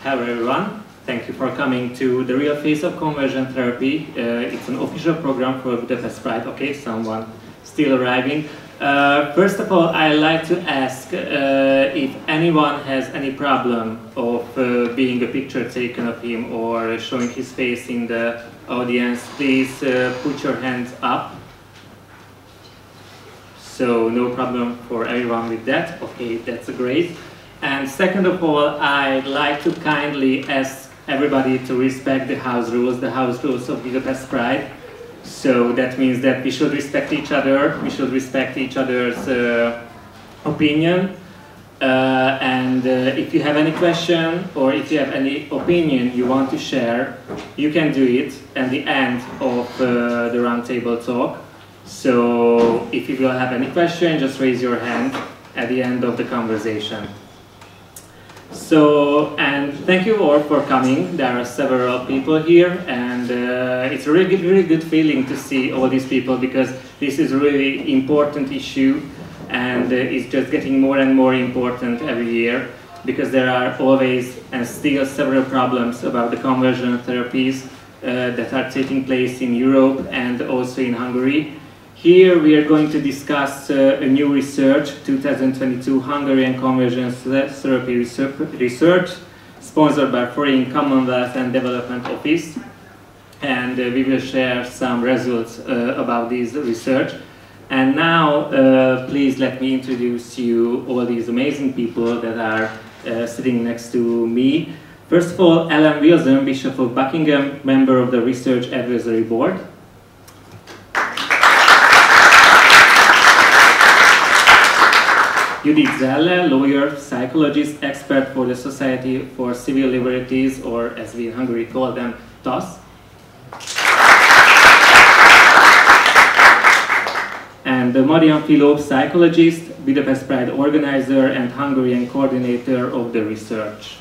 Hello everyone, thank you for coming to the real face of conversion therapy. It's an official program for Budapest Pride. Okay, someone still arriving. First of all, I'd like to ask if anyone has any problem of being a picture taken of him or showing his face in the audience. Please put your hands up. So no problem for everyone with that. Okay, that's great. And second of all, I'd like to kindly ask everybody to respect the house rules of Budapest Pride. So that means that we should respect each other, we should respect each other's opinion. If you have any question or if you have any opinion you want to share, you can do it at the end of the roundtable talk. So if you will have any question, just raise your hand at the end of the conversation. So, and thank you all for coming. There are several people here, and it's a really good feeling to see all these people, because this is a really important issue, and it's just getting more and more important every year, because there are always and still several problems about the conversion therapies that are taking place in Europe and also in Hungary. Here we are going to discuss a new research, 2022 Hungarian Conversion Therapy Research, sponsored by Foreign Commonwealth and Development Office. And we will share some results about this research. And now, please let me introduce you all these amazing people that are sitting next to me. First of all, Ellen Wilson, Bishop of Buckingham, member of the Research Advisory Board. Judit Zeller, lawyer, psychologist, expert for the Society for Civil Liberties, or as we in Hungary call them, TASZ. And Mariann Filó, psychologist, Budapest Pride organizer and Hungarian coordinator of the research.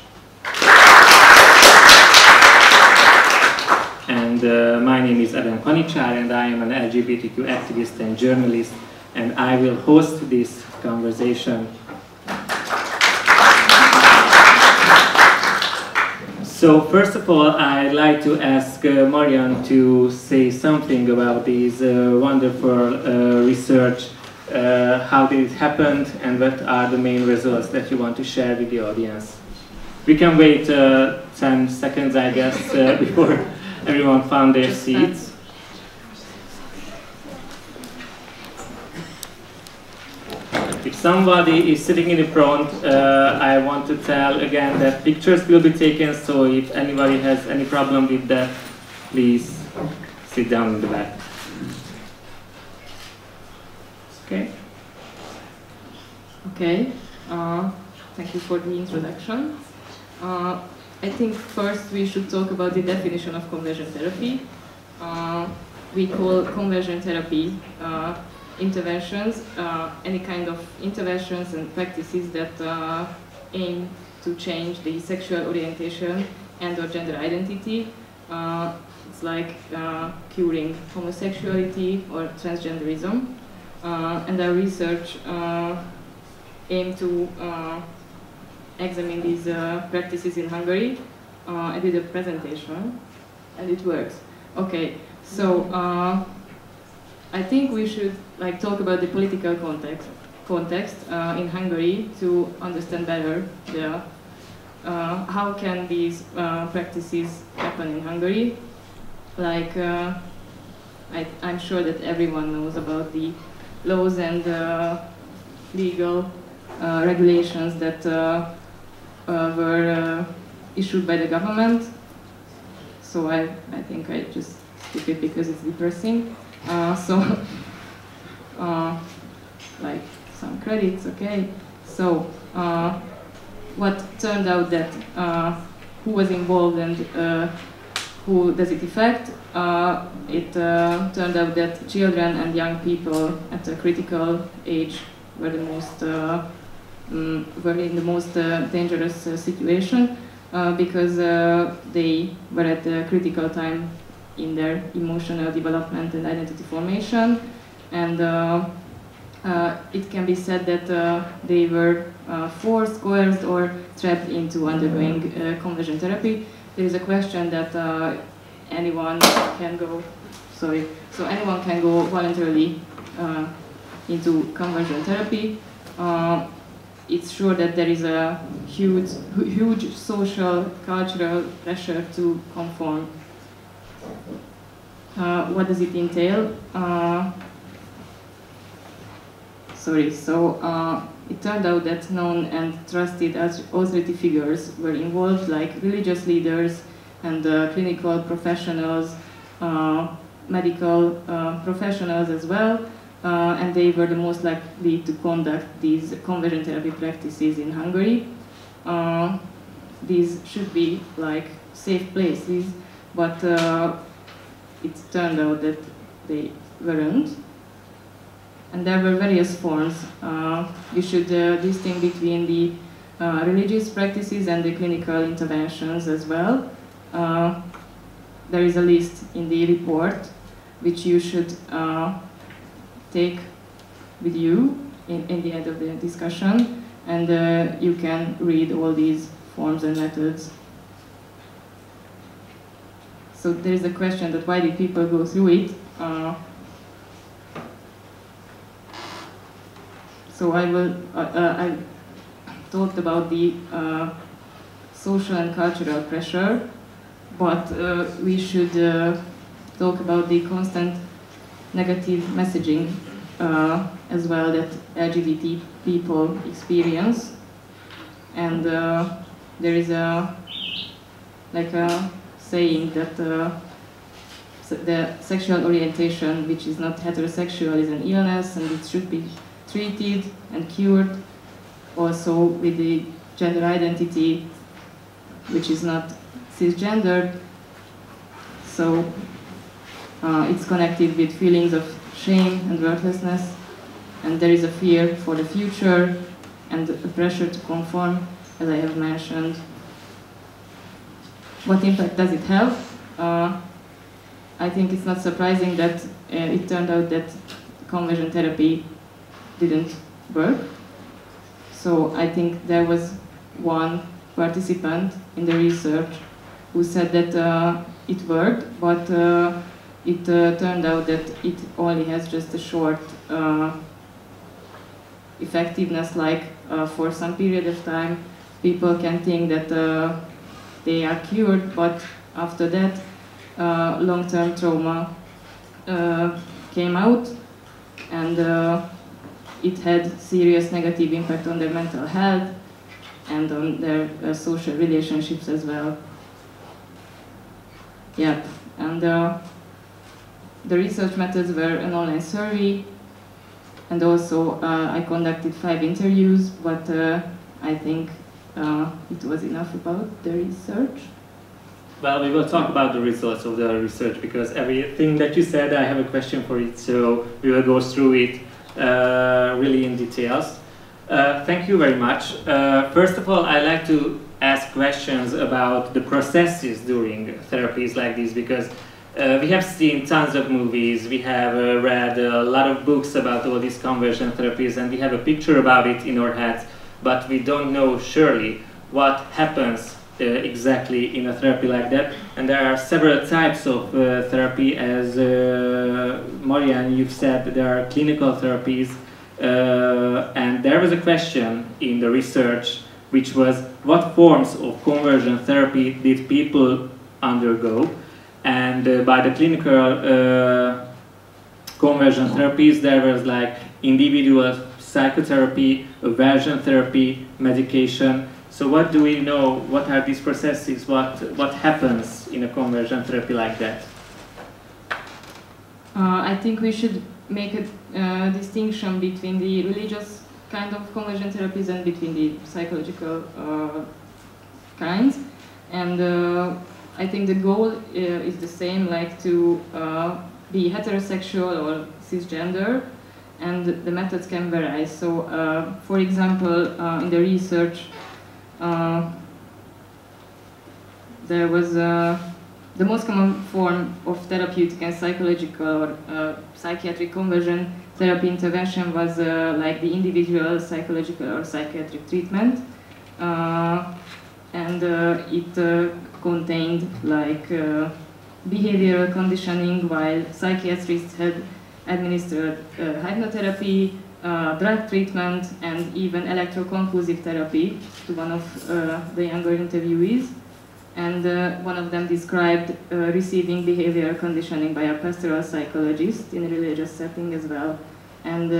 And my name is Kanicsár, and I am an LGBTQ activist and journalist, and I will host this conversation. So first of all, I'd like to ask Mariann to say something about this wonderful research. How did it happen, and what are the main results that you want to share with the audience? We can wait 10 seconds, I guess, before everyone found their seats. If somebody is sitting in the front, I want to tell again that pictures will be taken, so if anybody has any problem with that, please sit down in the back. Okay. Okay, thank you for the introduction. I think first we should talk about the definition of conversion therapy. We call conversion therapy interventions, any kind of interventions and practices that aim to change the sexual orientation and or gender identity. It's like curing homosexuality or transgenderism. And our research aim to examine these practices in Hungary. I did a presentation and it works. Okay, so I think we should talk about the political context in Hungary to understand better how can these practices happen in Hungary. I'm sure that everyone knows about the laws and legal regulations that were issued by the government. So I think I just skip it because it's depressing. Like some credits, okay. So what turned out that who was involved and who does it affect? It turned out that children and young people at a critical age were the most were in the most dangerous situation because they were at a critical time in their emotional development and identity formation, and it can be said that they were forced, coerced, or trapped into undergoing conversion therapy. There is a question that anyone can go. Sorry. So anyone can go voluntarily into conversion therapy. It's sure that there is a huge social, cultural pressure to conform. What does it entail? It turned out that known and trusted authority figures were involved, like religious leaders and clinical professionals, medical professionals as well, and they were the most likely to conduct these conversion therapy practices in Hungary. These should be like safe places, but it turned out that they weren't. And there were various forms. You should distinguish between the religious practices and the clinical interventions as well. There is a list in the report which you should take with you in the end of the discussion, and you can read all these forms and methods. So there is a question that why did people go through it? So I talked about the social and cultural pressure, but we should talk about the constant negative messaging as well that LGBT people experience. And there is a saying that the sexual orientation which is not heterosexual is an illness and it should be treated and cured. Also with the gender identity which is not cisgendered. So it's connected with feelings of shame and worthlessness, and there is a fear for the future and a pressure to conform, as I have mentioned. What impact does it have? I think it's not surprising that it turned out that conversion therapy didn't work. So I think there was one participant in the research who said that it worked, but it turned out that it only has just a short effectiveness, like for some period of time people can think that they are cured, but after that long-term trauma came out, and it had serious negative impact on their mental health and on their social relationships as well. Yeah, and the research methods were an online survey, and also I conducted 5 interviews, but I think it was enough about the research. Well, we will talk about the results of the research, because everything that you said, I have a question for it, so we will go through it really in details. Thank you very much. First of all, I like to ask questions about the processes during therapies like this, because we have seen tons of movies, we have read a lot of books about all these conversion therapies, and we have a picture about it in our heads, but we don't know surely what happens exactly in a therapy like that. And there are several types of therapy, as Mariann, you've said, there are clinical therapies, and there was a question in the research which was, what forms of conversion therapy did people undergo? And by the clinical conversion therapies, there was like individual psychotherapy, aversion therapy, medication. So what do we know? What are these processes? What happens in a conversion therapy like that? I think we should make a distinction between the religious kind of conversion therapies and between the psychological kinds. And I think the goal is the same, like to be heterosexual or cisgender, and the methods can vary. So, for example, in the research, there was the most common form of therapeutic and psychological or psychiatric conversion therapy intervention was like the individual psychological or psychiatric treatment, and it contained like behavioral conditioning, while psychiatrists had administered hypnotherapy, drug treatment, and even electroconvulsive therapy to one of the younger interviewees. And one of them described receiving behavioral conditioning by a pastoral psychologist in a religious setting as well. And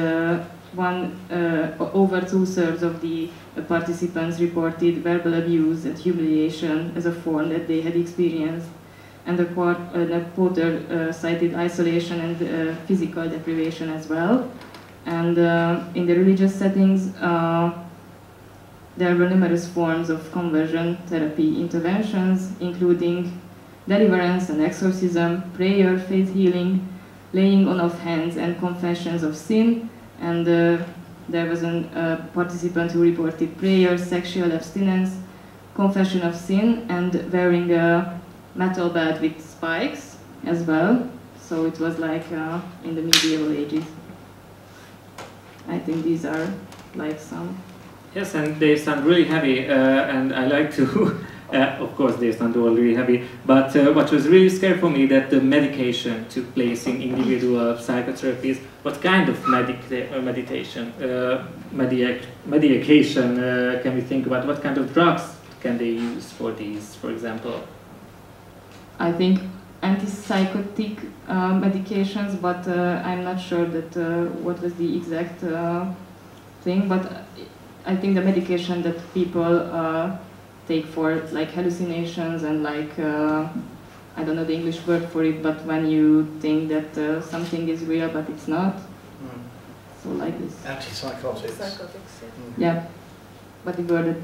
over 2/3 of the participants reported verbal abuse and humiliation as a form that they had experienced. And the quarter cited isolation and physical deprivation as well. And in the religious settings, there were numerous forms of conversion therapy interventions, including deliverance and exorcism, prayer, faith healing, laying on of hands, and confessions of sin. And there was a participant who reported prayer, sexual abstinence, confession of sin, and wearing a metal belt with spikes as well. So it was like in the medieval ages. I think these are like some. Yes, and they sound really heavy, and I like to, of course they sound all really heavy, but what was really scary for me that the medication took place in individual psychotherapies. What kind of medication can we think about? What kind of drugs can they use for these, for example? I think antipsychotic medications, but I'm not sure that what was the exact thing, but I think the medication that people take for like hallucinations and like, I don't know the English word for it, but when you think that something is real but it's not. So like this. Antipsychotics. Yeah, but the word.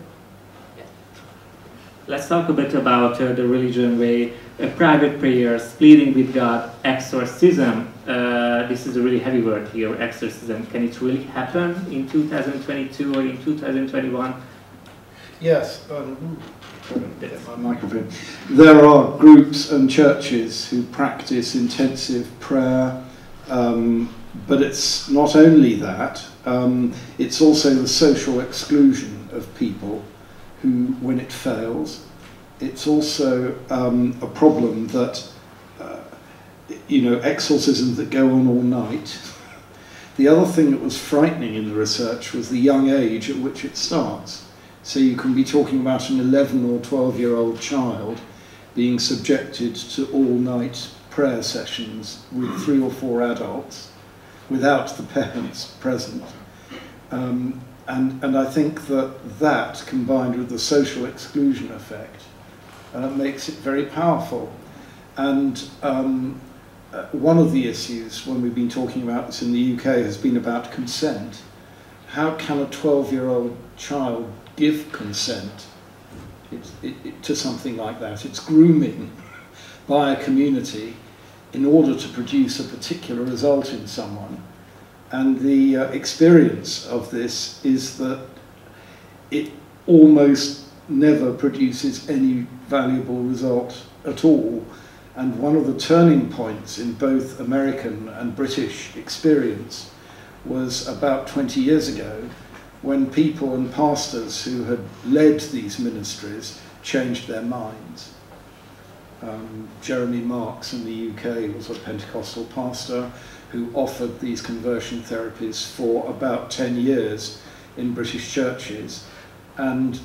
Let's talk a bit about the religion way, private prayers, pleading with God, exorcism. This is a really heavy word here, exorcism. Can it really happen in 2022 or in 2021? Yes. Get my microphone. There are groups and churches who practice intensive prayer, but it's not only that, it's also the social exclusion of people who, when it fails, it's also a problem that, exorcisms that go on all night. The other thing that was frightening in the research was the young age at which it starts. So you can be talking about an 11 or 12-year-old child being subjected to all-night prayer sessions with 3 or 4 adults without the parents present. And I think that combined with the social exclusion effect, makes it very powerful. And one of the issues when we've been talking about this in the UK has been about consent. How can a 12-year-old child give consent to something like that? It's grooming by a community in order to produce a particular result in someone. And the experience of this is that it almost never produces any valuable result at all. And one of the turning points in both American and British experience was about 20 years ago, when people and pastors who had led these ministries changed their minds. Jeremy Marks in the UK was a Pentecostal pastor who offered these conversion therapies for about 10 years in British churches, and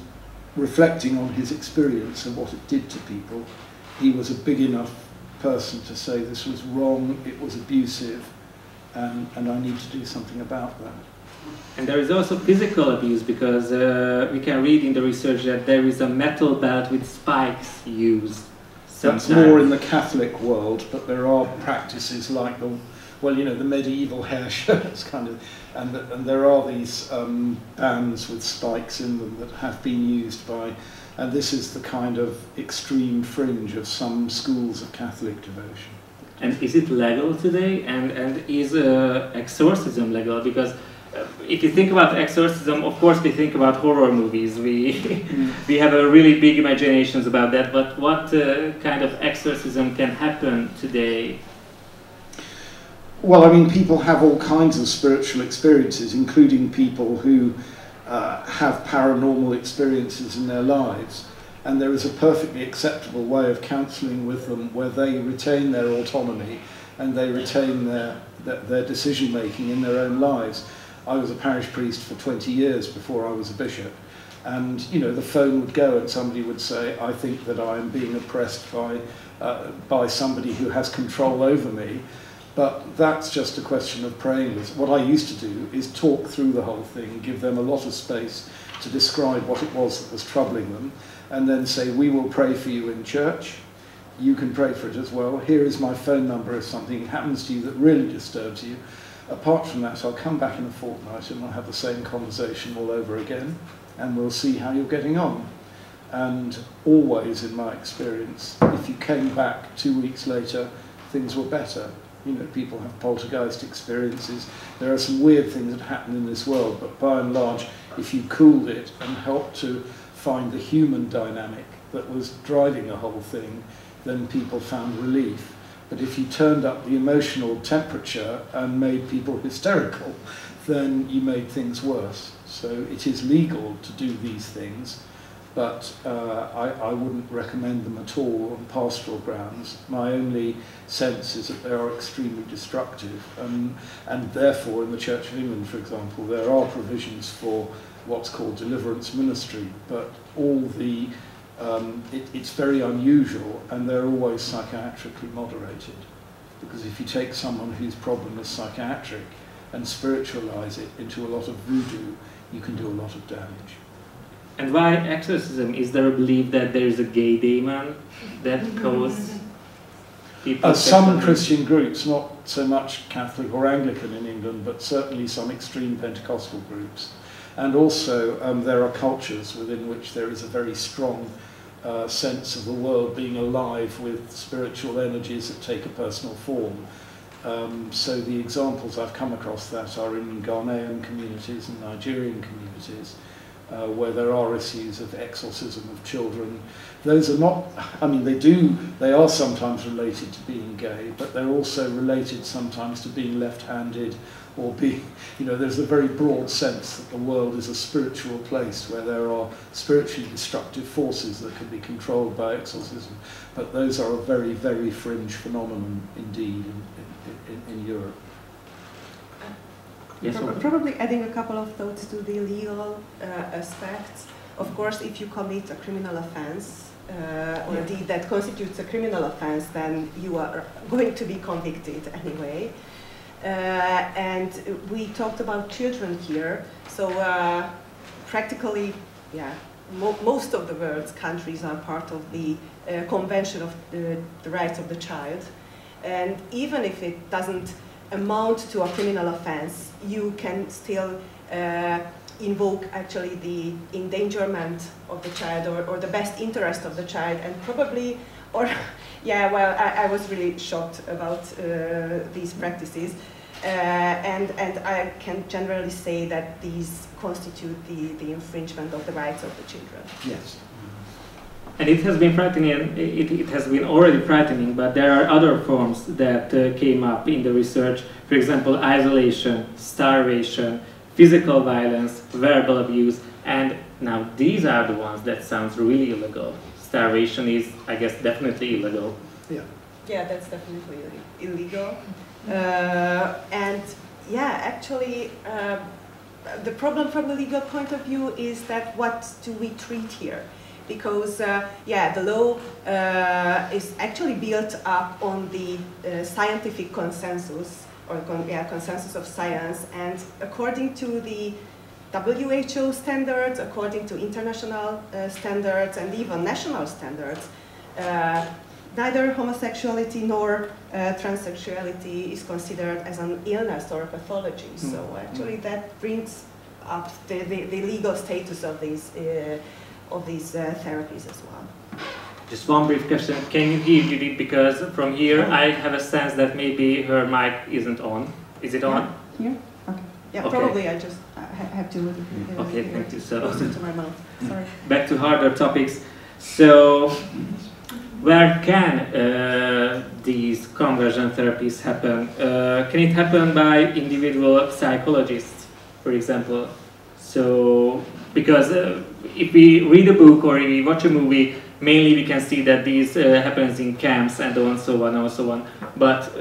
reflecting on his experience of what it did to people, he was a big enough person to say this was wrong, it was abusive, and I need to do something about that. And there is also physical abuse, because we can read in the research that there is a metal belt with spikes used. That's more in the Catholic world, but there are practices like the medieval hair shirts kind of, and there are these bands with spikes in them that have been used by, and this is the kind of extreme fringe of some schools of Catholic devotion. And is it legal today? And is exorcism legal? Because if you think about exorcism, of course we think about horror movies. We have a really big imaginations about that. But what kind of exorcism can happen today? Well, I mean, people have all kinds of spiritual experiences, including people who have paranormal experiences in their lives. And there is a perfectly acceptable way of counselling with them where they retain their autonomy and they retain their decision-making in their own lives. I was a parish priest for 20 years before I was a bishop. And, you know, the phone would go and somebody would say, I think that I am being oppressed by somebody who has control over me. But that's just a question of praying. What I used to do is talk through the whole thing, give them a lot of space to describe what it was that was troubling them, and then say, we will pray for you in church. You can pray for it as well. Here is my phone number if something happens to you that really disturbs you. Apart from that, I'll come back in a fortnight and we'll have the same conversation all over again, and we'll see how you're getting on. And always, in my experience, if you came back 2 weeks later, things were better. You know, people have poltergeist experiences. There are some weird things that happen in this world, but by and large, if you cooled it and helped to find the human dynamic that was driving the whole thing, then people found relief. But if you turned up the emotional temperature and made people hysterical, then you made things worse. So it is legal to do these things, but I wouldn't recommend them at all on pastoral grounds. My only sense is that they are extremely destructive, and therefore in the Church of England, for example, there are provisions for what's called deliverance ministry, but all the it's very unusual, and they're always psychiatrically moderated, because if you take someone whose problem is psychiatric and spiritualize it into a lot of voodoo, you can do a lot of damage. And why exorcism? Is there a belief that there is a gay demon that causes people? Some Christian groups, not so much Catholic or Anglican in England, but certainly some extreme Pentecostal groups. And also there are cultures within which there is a very strong sense of the world being alive with spiritual energies that take a personal form. So the examples I've come across that are in Ghanaian communities and Nigerian communities, where there are issues of exorcism of children. Those are not, I mean, they are sometimes related to being gay, but they're also related sometimes to being left-handed, or being, you know, there's a very broad sense that the world is a spiritual place where there are spiritually destructive forces that can be controlled by exorcism. But those are a very, very fringe phenomenon indeed in Europe. Yes, probably adding a couple of thoughts to the legal aspects. Of course, if you commit a criminal offense, or a deed that constitutes a criminal offense, then you are going to be convicted anyway. And we talked about children here, so practically, yeah, most of the world's countries are part of the Convention of the Rights of the Child. And even if it doesn't amount to a criminal offense, you can still invoke actually the endangerment of the child, or the best interest of the child, and probably, or yeah, well, I was really shocked about these practices, and I can generally say that these constitute the infringement of the rights of the children. Yes. And it has been frightening, it has been already frightening, but there are other forms that came up in the research. For example, isolation, starvation, physical violence, verbal abuse, and now these are the ones that sounds really illegal. Starvation is, I guess, definitely illegal. Yeah, that's definitely illegal. And yeah, actually, the problem from the legal point of view is that what do we treat here? Because, yeah, the law is actually built up on the scientific consensus, or consensus of science, and according to the WHO standards, according to international standards, and even national standards, neither homosexuality nor transsexuality is considered as an illness or a pathology. So actually that brings up the legal status of these therapies as well. Just one brief question. Can you hear Judit? Because from here I have a sense that maybe her mic isn't on. Is it on? Here? Okay. Yeah, okay. Probably I just have to okay, thank you. So closer to my mouth. Sorry. Back to harder topics. So where can these conversion therapies happen? Can it happen by individual psychologists, for example? So, because if we read a book or we watch a movie, mainly we can see that these happens in camps and so on. But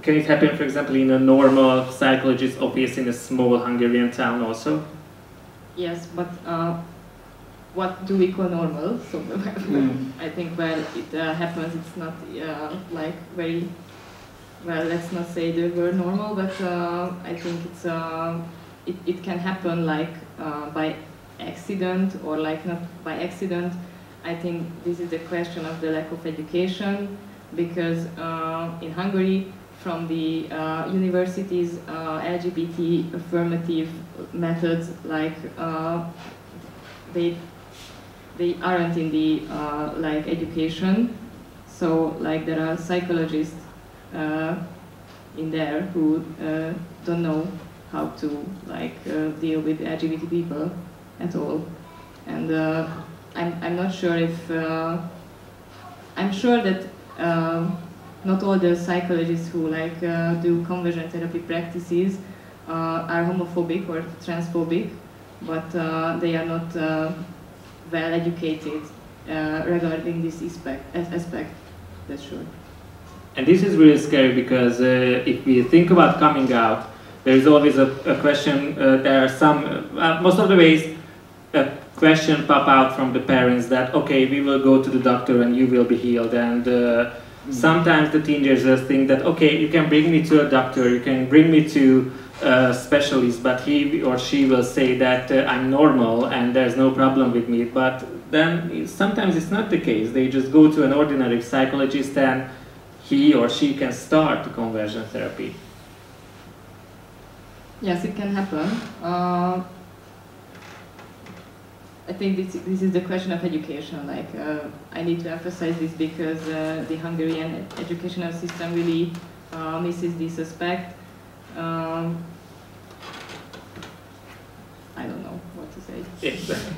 can it happen, for example, in a normal psychologist's office in a small Hungarian town also? Yes, but what do we call normal? So I think where it happens, it's not like very, well, let's not say the word normal, but I think it's it can happen like by accident or like not by accident. I think this is the question of the lack of education, because in Hungary, from the universities, LGBT affirmative methods, like they aren't in the like education. So like there are psychologists in there who don't know how to like deal with LGBT people at all, and I'm not sure if I'm sure that not all the psychologists who like do conversion therapy practices are homophobic or transphobic, but they are not well educated regarding this aspect. That's sure. And this is really scary because if we think about coming out, there is always a question. There are some, most of the ways, a question pop out from the parents that, okay, we will go to the doctor and you will be healed. And sometimes the teenagers think that, okay, you can bring me to a doctor, you can bring me to a specialist, but he or she will say that I'm normal and there's no problem with me. But then sometimes it's not the case. They just go to an ordinary psychologist and he or she can start the conversion therapy. Yes, it can happen. I think this is the question of education. Like, I need to emphasize this because the Hungarian educational system really misses this aspect. I don't know what to say.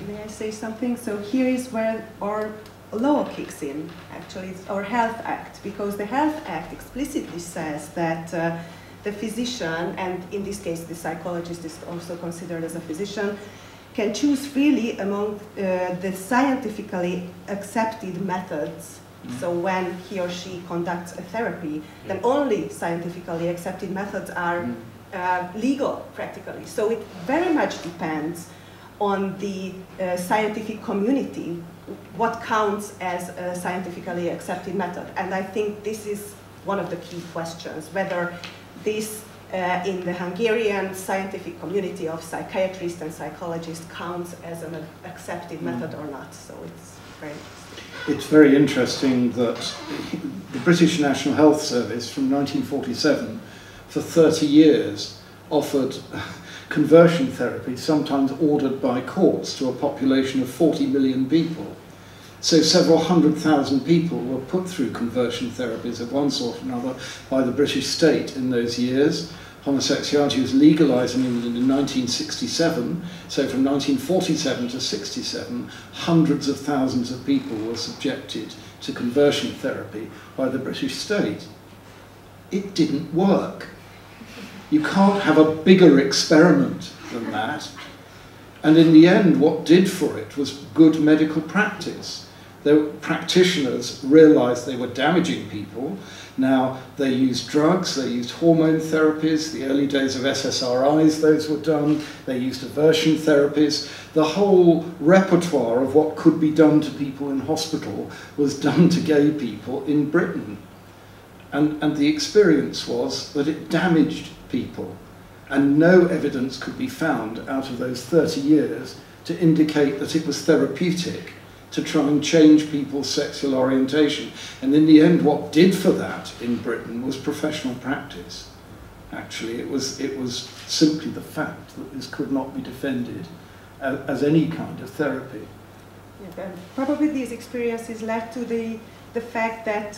May I say something? So here is where our law kicks in, actually. It's our Health Act, because the Health Act explicitly says that the physician, and in this case the psychologist is also considered as a physician, can choose freely among the scientifically accepted methods. So when he or she conducts a therapy, then only scientifically accepted methods are legal, practically. So it very much depends on the scientific community, what counts as a scientifically accepted method. And I think this is one of the key questions, whether this in the Hungarian scientific community of psychiatrists and psychologists counts as an accepted method or not. So it's very interesting. It's very interesting that the British National Health Service from 1947 for 30 years offered conversion therapy, sometimes ordered by courts, to a population of 40 million people. So several 100,000 people were put through conversion therapies of one sort or another by the British state in those years. Homosexuality was legalised in England in 1967, so from 1947 to 67, hundreds of thousands of people were subjected to conversion therapy by the British state. It didn't work. You can't have a bigger experiment than that. And in the end, what did for it was good medical practice. The practitioners realised they were damaging people. Now, they used drugs, they used hormone therapies, the early days of SSRIs, those were done, they used aversion therapies. The whole repertoire of what could be done to people in hospital was done to gay people in Britain. And the experience was that it damaged people. And no evidence could be found out of those 30 years to indicate that it was therapeutic to try and change people's sexual orientation. And in the end, what did for that in Britain was professional practice. Actually, it was simply the fact that this could not be defended as any kind of therapy. Yeah, probably these experiences led to the fact that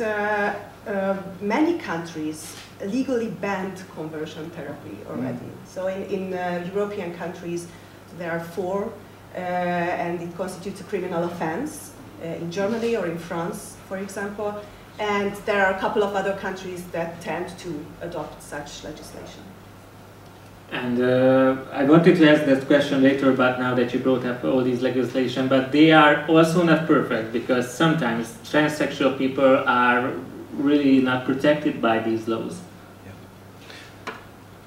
many countries legally banned conversion therapy already. So in European countries, there are 4, and it constitutes a criminal offense. In Germany or in France, for example, And there are a couple of other countries that tend to adopt such legislation. And I wanted to ask that question later, but now that you brought up all these legislation, but they are also not perfect, because sometimes transsexual people are really not protected by these laws.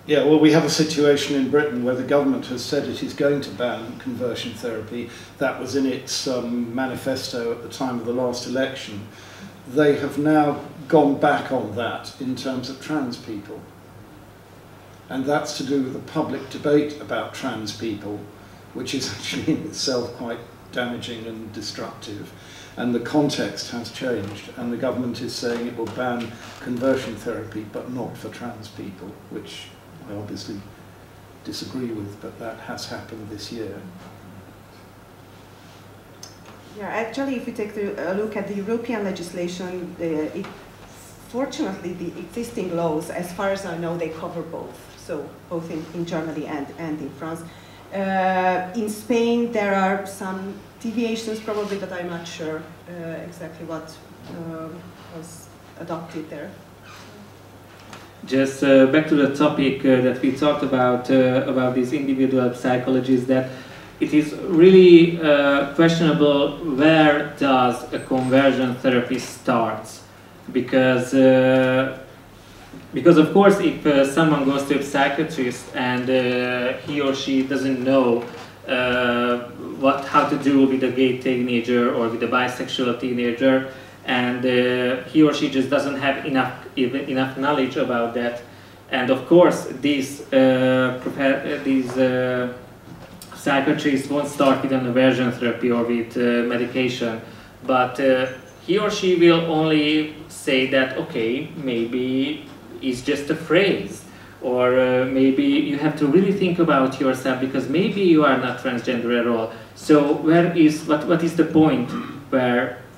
Yeah, well, we have a situation in Britain where the government has said it is going to ban conversion therapy. That was in its manifesto at the time of the last election. They have now gone back on that in terms of trans people. And that's to do with the public debate about trans people, which is actually in itself quite damaging and destructive. And the context has changed, and the government is saying it will ban conversion therapy, but not for trans people, which I obviously disagree with, but that has happened this year. Yeah, actually, if you take a look at the European legislation, fortunately, the existing laws, as far as I know, they cover both. So both in Germany and in France. In Spain, there are some deviations probably, but I'm not sure exactly what was adopted there. Just back to the topic that we talked about these individual psychologies, that it is really questionable where does a conversion therapy starts, because of course if someone goes to a psychiatrist and he or she doesn't know how to do with a gay teenager or with a bisexual teenager, and he or she just doesn't have enough knowledge about that, and of course these psychiatrists won't start with a conversion therapy or with medication, but he or she will only say that, okay, maybe it's just a phrase, or maybe you have to really think about yourself because maybe you are not transgender at all. So what is the point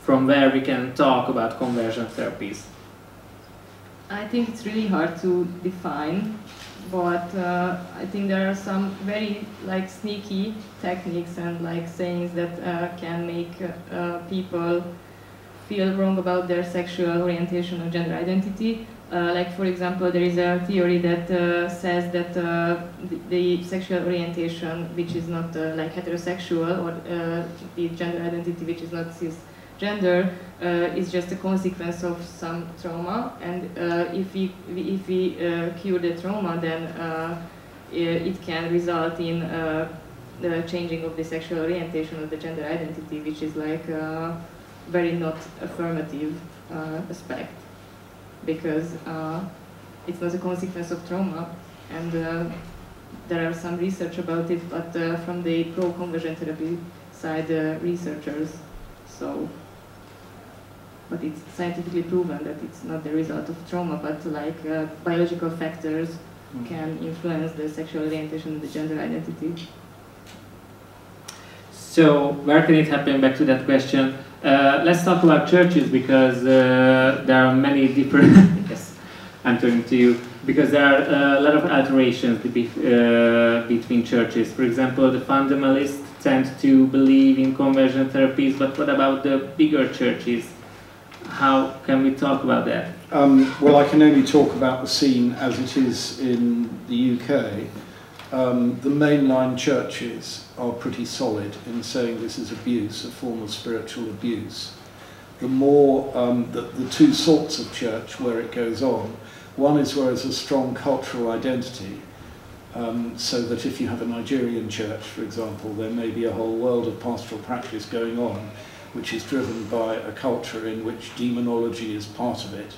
from where we can talk about conversion therapies? I think it's really hard to define, but I think there are some very sneaky techniques and sayings that can make people feel wrong about their sexual orientation or gender identity. For example, there is a theory that says that the sexual orientation which is not heterosexual, or the gender identity which is not cisgender, is just a consequence of some trauma, and if we cure the trauma, then it can result in the changing of the sexual orientation or the gender identity, which is very not affirmative aspect, because it's not a consequence of trauma, and there are some research about it, but from the pro-conversion therapy side, researchers, but it's scientifically proven that it's not the result of trauma, but biological factors can influence the sexual orientation and the gender identity. So where can it happen? Back to that question. Let's talk about churches, because there are many different. Yes, I'm turning to you, because there are a lot of alterations between churches. For example, the fundamentalists tend to believe in conversion therapies, but what about the bigger churches? How can we talk about that? Well, I can only talk about the scene as it is in the UK. The mainline churches are pretty solid in saying this is abuse, a form of spiritual abuse. The more, the two sorts of church where it goes on, one is where there's a strong cultural identity, so that if you have a Nigerian church, for example, there may be a whole world of pastoral practice going on, which is driven by a culture in which demonology is part of it.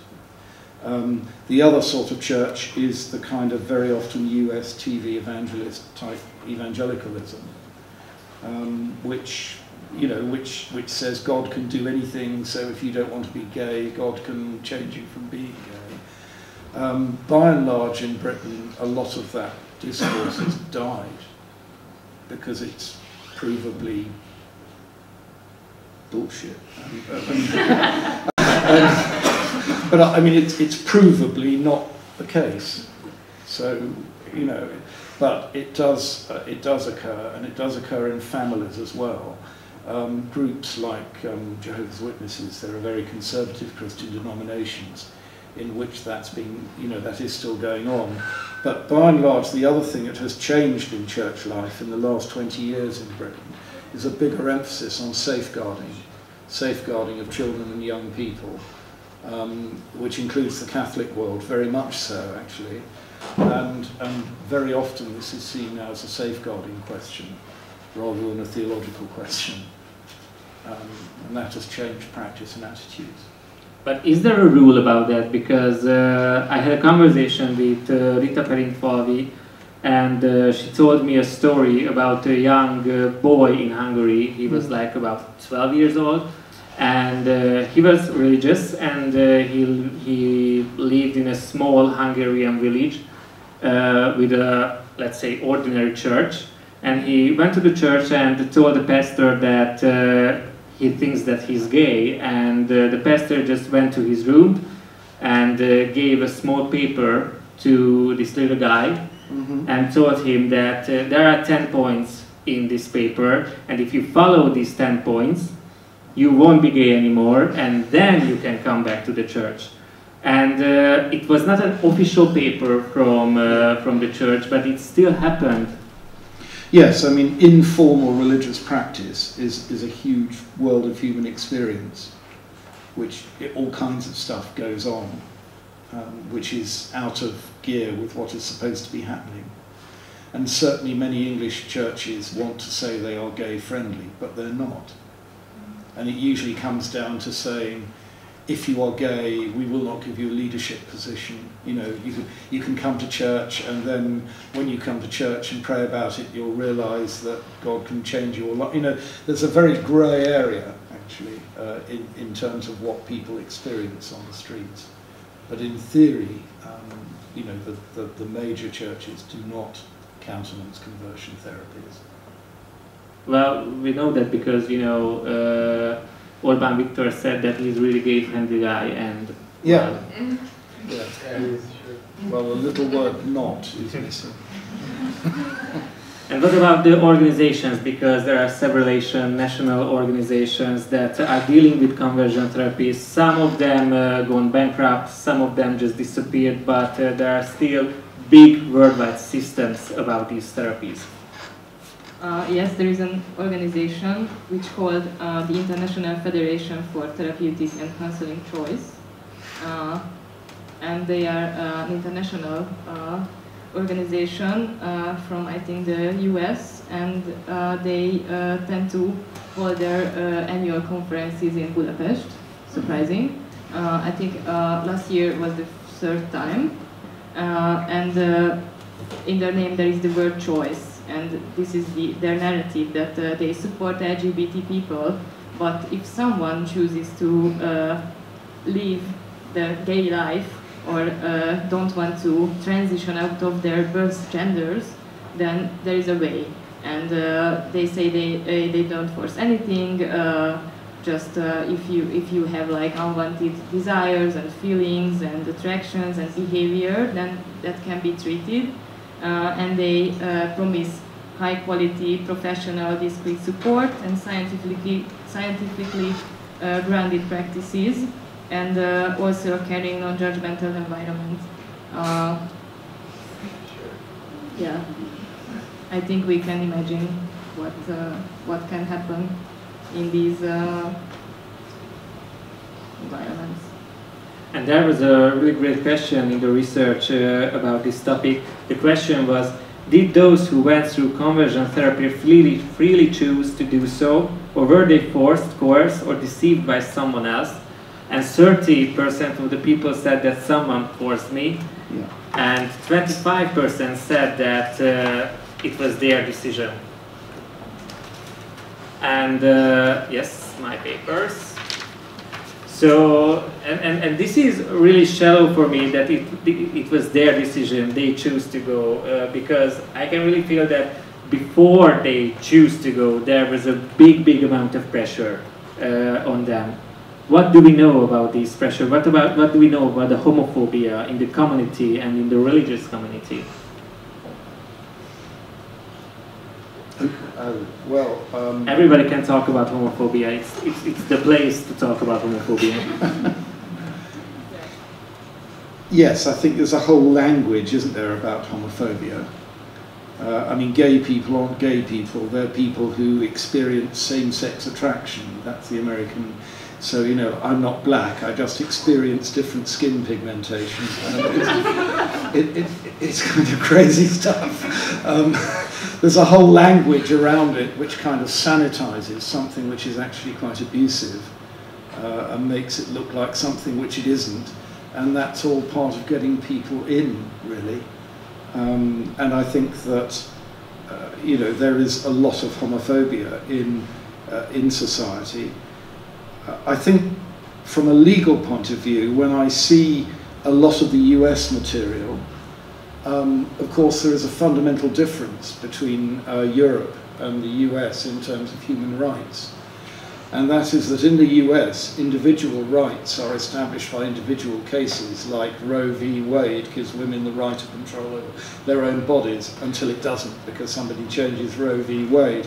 The other sort of church is the kind of very often US TV evangelist type evangelicalism, which says God can do anything, so if you don't want to be gay, God can change you from being gay. By and large in Britain, a lot of that discourse has died because it's provably bullshit. But I mean, it's provably not the case. So, but it does occur, and it does occur in families as well. Groups like Jehovah's Witnesses, there are very conservative Christian denominations in which that's been, that is still going on. But by and large, the other thing that has changed in church life in the last 20 years in Britain is a bigger emphasis on safeguarding of children and young people, which includes the Catholic world, very much so actually. And very often this is seen now as a safeguarding question rather than a theological question. And that has changed practice and attitudes. But is there a rule about that? Because I had a conversation with Rita Perintfalvi, and she told me a story about a young boy in Hungary. He was like about 12 years old, and he was religious, and he lived in a small Hungarian village with a, let's say, ordinary church. And he went to the church and told the pastor that he thinks that he's gay, and the pastor just went to his room and gave a small paper to this little guy and told him that there are 10 points in this paper, and if you follow these 10 points, you won't be gay anymore, and then you can come back to the church. And it was not an official paper from the church, but it still happened. Yes, I mean, informal religious practice is a huge world of human experience, which all kinds of stuff goes on, which is out of gear with what is supposed to be happening. And certainly many English churches want to say they are gay friendly, but they're not. And it usually comes down to saying, if you are gay, we will not give you a leadership position. You can come to church, and then when you come to church and pray about it, you'll realise that God can change your life. There's a very grey area, actually, in terms of what people experience on the streets. But in theory, the major churches do not countenance conversion therapies. Well, we know that because, Orbán Viktor said that he's a really gay-friendly guy, and... Yeah. Well, the little word "not" is missing. And what about the organizations? Because there are several national organizations that are dealing with conversion therapies. Some of them gone bankrupt, some of them just disappeared, but there are still big worldwide systems about these therapies. Yes, there is an organization which called the International Federation for Therapeutic and Counseling Choice, and they are an international organization from, I think, the US, and they tend to hold their annual conferences in Budapest. Surprising. I think last year was the third time, and in their name there is the word choice. And this is their narrative, that they support LGBT people, but if someone chooses to live the gay life or don't want to transition out of their birth genders, then there is a way. And they say they don't force anything, just if you have like unwanted desires and feelings and attractions and behavior, then that can be treated. And they promise high-quality, professional, discrete support and scientifically grounded practices, and also a caring, non-judgmental environment. Yeah, I think we can imagine what can happen in these environments. And there was a really great question in the research about this topic. The question was, did those who went through conversion therapy freely choose to do so, or were they forced, coerced, or deceived by someone else? And 30% of the people said that someone forced me, and 25% said that it was their decision. And yes, my papers. So, and this is really shallow for me, that it was their decision, they choose to go, because I can really feel that before they choose to go, there was a big amount of pressure on them. What do we know about this pressure? What do we know about the homophobia in the community and in the religious community? Well, everybody can talk about homophobia. It's the place to talk about homophobia. Yes, I think there's a whole language, isn't there, about homophobia. I mean, gay people aren't gay people. They're people who experience same-sex attraction. That's the American. So, you know, I'm not black. I just experience different skin pigmentation. It's kind of crazy stuff. There's a whole language around it which kind of sanitizes something which is actually quite abusive and makes it look like something which it isn't. And that's all part of getting people in, really. And I think that, you know, there is a lot of homophobia in society. I think from a legal point of view, when I see a lot of the US material, of course there is a fundamental difference between Europe and the US in terms of human rights. And that is that in the US, individual rights are established by individual cases, like Roe v. Wade gives women the right to control over their own bodies, until it doesn't, because somebody changes Roe v. Wade.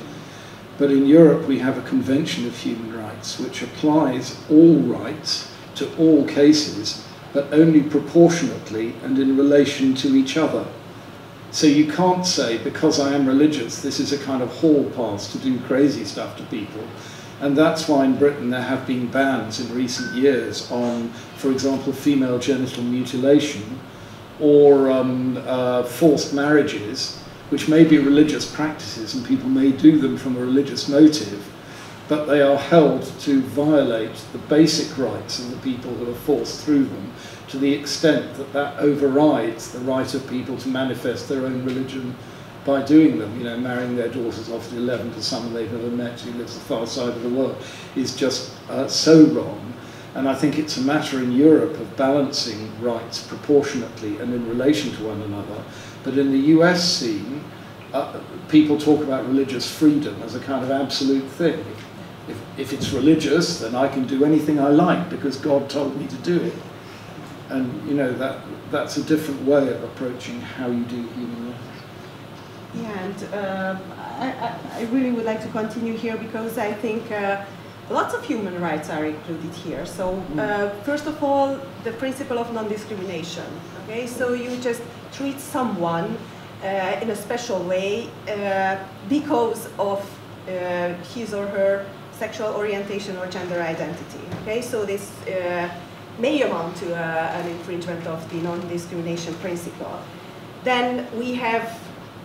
But in Europe, we have a Convention of Human Rights, which applies all rights to all cases, but only proportionately and in relation to each other. So you can't say, because I am religious, this is a kind of hall pass to do crazy stuff to people. And that's why in Britain there have been bans in recent years on, for example, female genital mutilation or forced marriages, which may be religious practices and people may do them from a religious motive, but they are held to violate the basic rights of the people who are forced through them, to the extent that that overrides the right of people to manifest their own religion by doing them. You know, marrying their daughters off at 11 to someone they've never met who lives the far side of the world is just so wrong. And I think it's a matter in Europe of balancing rights proportionately and in relation to one another. But in the US scene, people talk about religious freedom as a kind of absolute thing. If it's religious, then I can do anything I like because God told me to do it. And you know, that's a different way of approaching how you do human rights. Yeah, and I really would like to continue here because I think lots of human rights are included here. So first of all, the principle of non-discrimination. Okay, so you just treat someone in a special way because of his or her sexual orientation or gender identity. Okay, so this may amount to an infringement of the non-discrimination principle. Then we have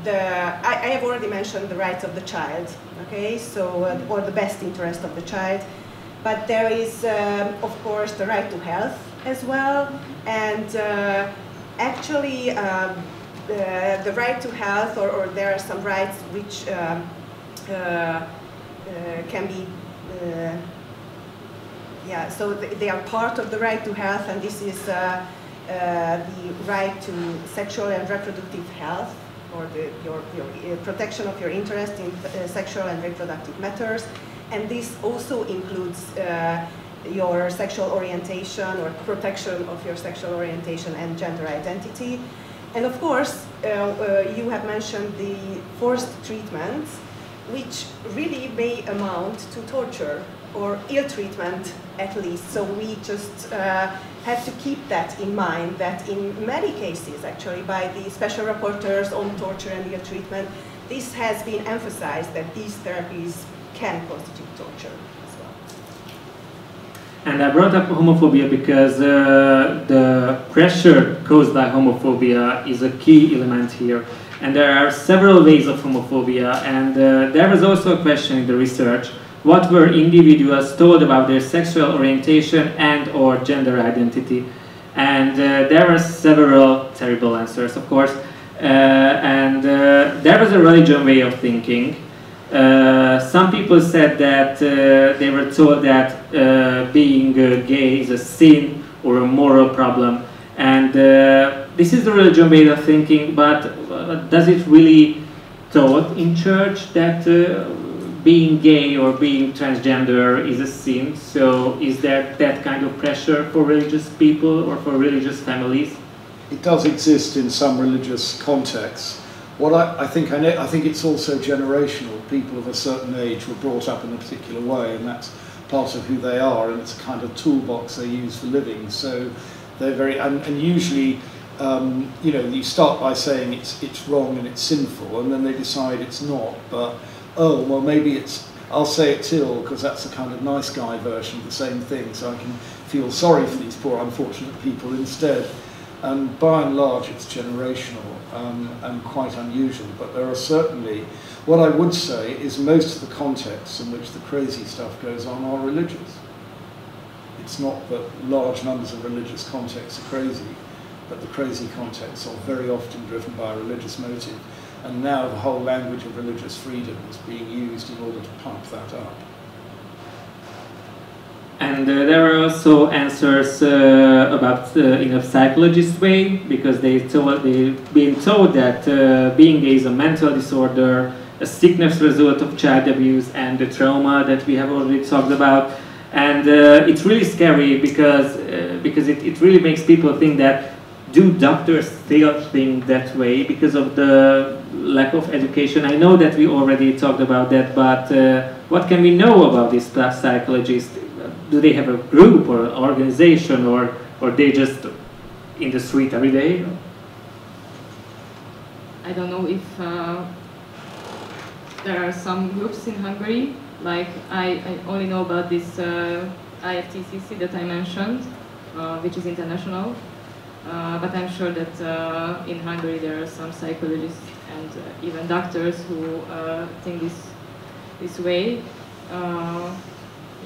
I have already mentioned the rights of the child, okay, so, or the best interest of the child, but there is, of course, the right to health as well, and actually the right to health, or there are some rights which can be, yeah, so they are part of the right to health, and this is the right to sexual and reproductive health, or your protection of your interest in sexual and reproductive matters. And this also includes your sexual orientation or protection of your sexual orientation and gender identity. And of course, you have mentioned the forced treatments, which really may amount to torture or ill treatment at least. So we just have to keep that in mind, that in many cases actually by the special rapporteurs on torture and ill treatment, this has been emphasized that these therapies can constitute torture as well. And I brought up homophobia because the pressure caused by homophobia is a key element here. And there are several ways of homophobia, and there was also a question in the research: what were individuals told about their sexual orientation and or gender identity? And there were several terrible answers, of course. There was a religion way of thinking. Some people said that they were told that being gay is a sin or a moral problem. And this is the religion way of thinking, but does it really taught in church that being gay or being transgender is a sin? So is there that kind of pressure for religious people or for religious families? It does exist in some religious contexts. What I think it's also generational. People of a certain age were brought up in a particular way, and that's part of who they are, and it's a kind of toolbox they use for living. So they're very, and usually, you know, you start by saying it's wrong and it's sinful, and then they decide it's not. But oh, well, maybe I'll say it's ill because that's a kind of nice guy version of the same thing, so I can feel sorry for these poor unfortunate people instead. And by and large, it's generational and quite unusual. But there are certainly, what I would say is most of the contexts in which the crazy stuff goes on are religious. It's not that large numbers of religious contexts are crazy, but the crazy contexts are very often driven by a religious motive. And now the whole language of religious freedom is being used in order to pump that up. And there are also answers about in a psychologist way, because they've been told that being gay is a mental disorder, a sickness result of child abuse, and the trauma that we have already talked about. And it's really scary because it really makes people think that, do doctors still think that way because of the lack of education? I know that we already talked about that, but what can we know about these psychologists? Do they have a group or an organization, or they just in the street every day? I don't know if there are some groups in Hungary. Like I only know about this IFTCC that I mentioned, which is international. But I'm sure that in Hungary there are some psychologists and even doctors who think this way.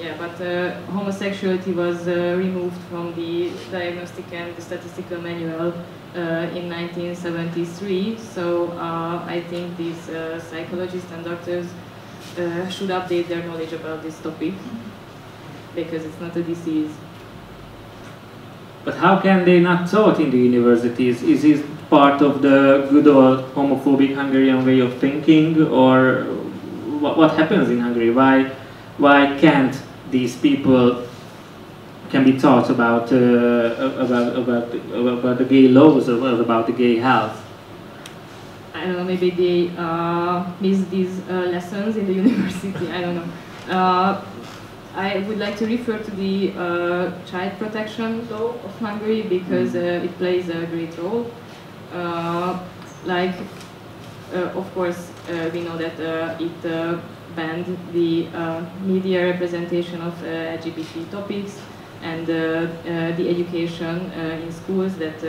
Yeah, but homosexuality was removed from the Diagnostic and Statistical Manual in 1973. So I think these psychologists and doctors should update their knowledge about this topic, because it's not a disease. But how can they not taught in the universities? Is it part of the good old homophobic Hungarian way of thinking, or what happens in Hungary? Why can't these people can be taught about the gay laws, or about the gay health? I don't know. Maybe they miss these lessons in the university. I don't know. I would like to refer to the child protection law of Hungary, because it plays a great role. Of course, we know that it banned the media representation of LGBT topics, and the education in schools, that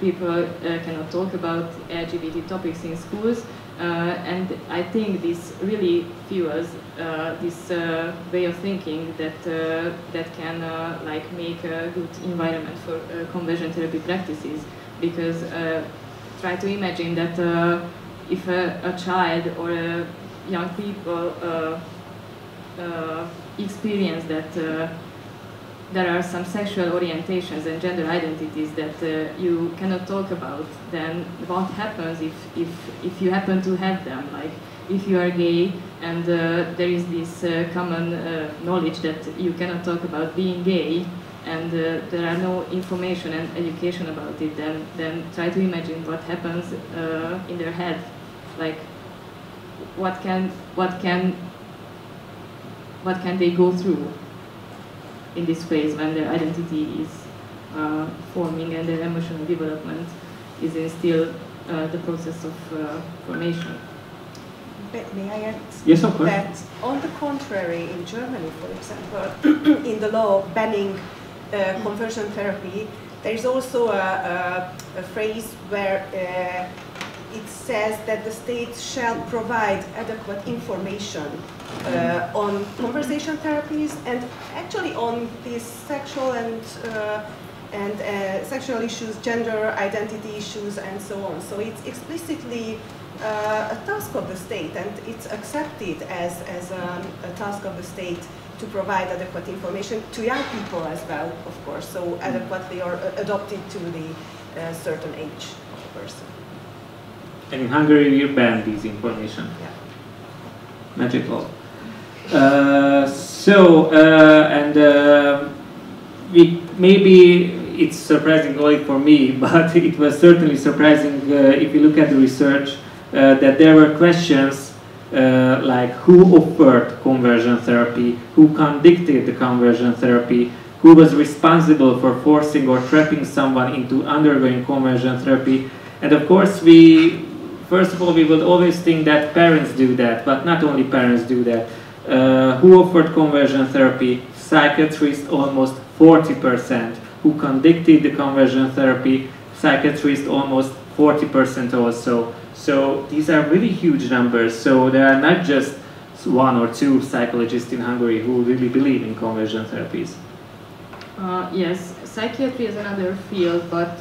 people cannot talk about LGBT topics in schools. And I think this really fuels this way of thinking that can make a good environment for conversion therapy practices. Because try to imagine that if a child or young people experience that there are some sexual orientations and gender identities that you cannot talk about, then what happens if you happen to have them? Like, if you are gay and there is this common knowledge that you cannot talk about being gay, and there are no information and education about it, then try to imagine what happens in their head. Like, what can they go through in this phase when their identity is forming and their emotional development is in still the process of formation. May I add? Yes, of course. That on the contrary, in Germany, for example, in the law banning conversion therapy, there is also a phrase where it says that the state shall provide adequate information on conversation therapies, and actually on these sexual and sexual issues, gender identity issues, and so on. So it's explicitly a task of the state, and it's accepted as a task of the state to provide adequate information to young people as well, of course, so adequately or adopted to the certain age of the person. And in Hungary we ban this information. Yeah. Magical. Maybe it's surprising only for me, but it was certainly surprising if you look at the research that there were questions like who offered conversion therapy, who conducted the conversion therapy, who was responsible for forcing or trapping someone into undergoing conversion therapy. And of course, first of all, we would always think that parents do that, but not only parents do that. Who offered conversion therapy? Psychiatrists, almost 40%. Who conducted the conversion therapy? Psychiatrists, almost 40% also. So these are really huge numbers. So there are not just one or two psychologists in Hungary who really believe in conversion therapies. Yes, psychiatry is another field, but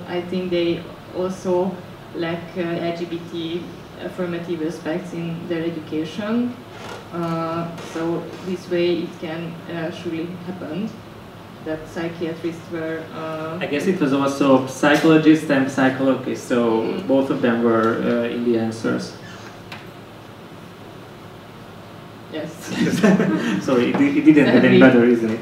I think they also lack LGBT affirmative aspects in their education. So this way it can surely happen that psychiatrists were... I guess it was also psychologists and psychologists, so both of them were in the answers. Yes. Sorry, it didn't get any better, isn't it?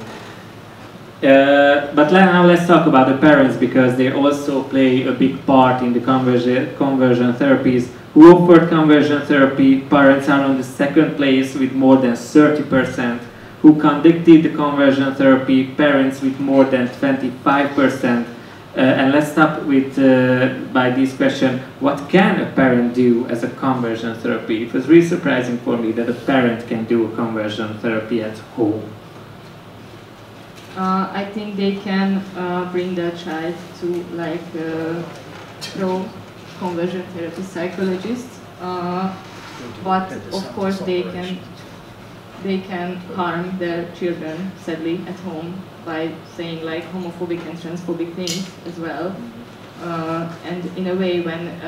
But now let's talk about the parents, because they also play a big part in the conversion therapies. Who offered conversion therapy? Parents are on the second place with more than 30%. Who conducted the conversion therapy? Parents with more than 25%. And let's stop with by this question: what can a parent do as a conversion therapy? It was really surprising for me that a parent can do a conversion therapy at home. I think they can bring their child to like pro-conversion therapy psychologists, but of course they can harm their children, sadly, at home by saying like homophobic and transphobic things as well. And in a way, when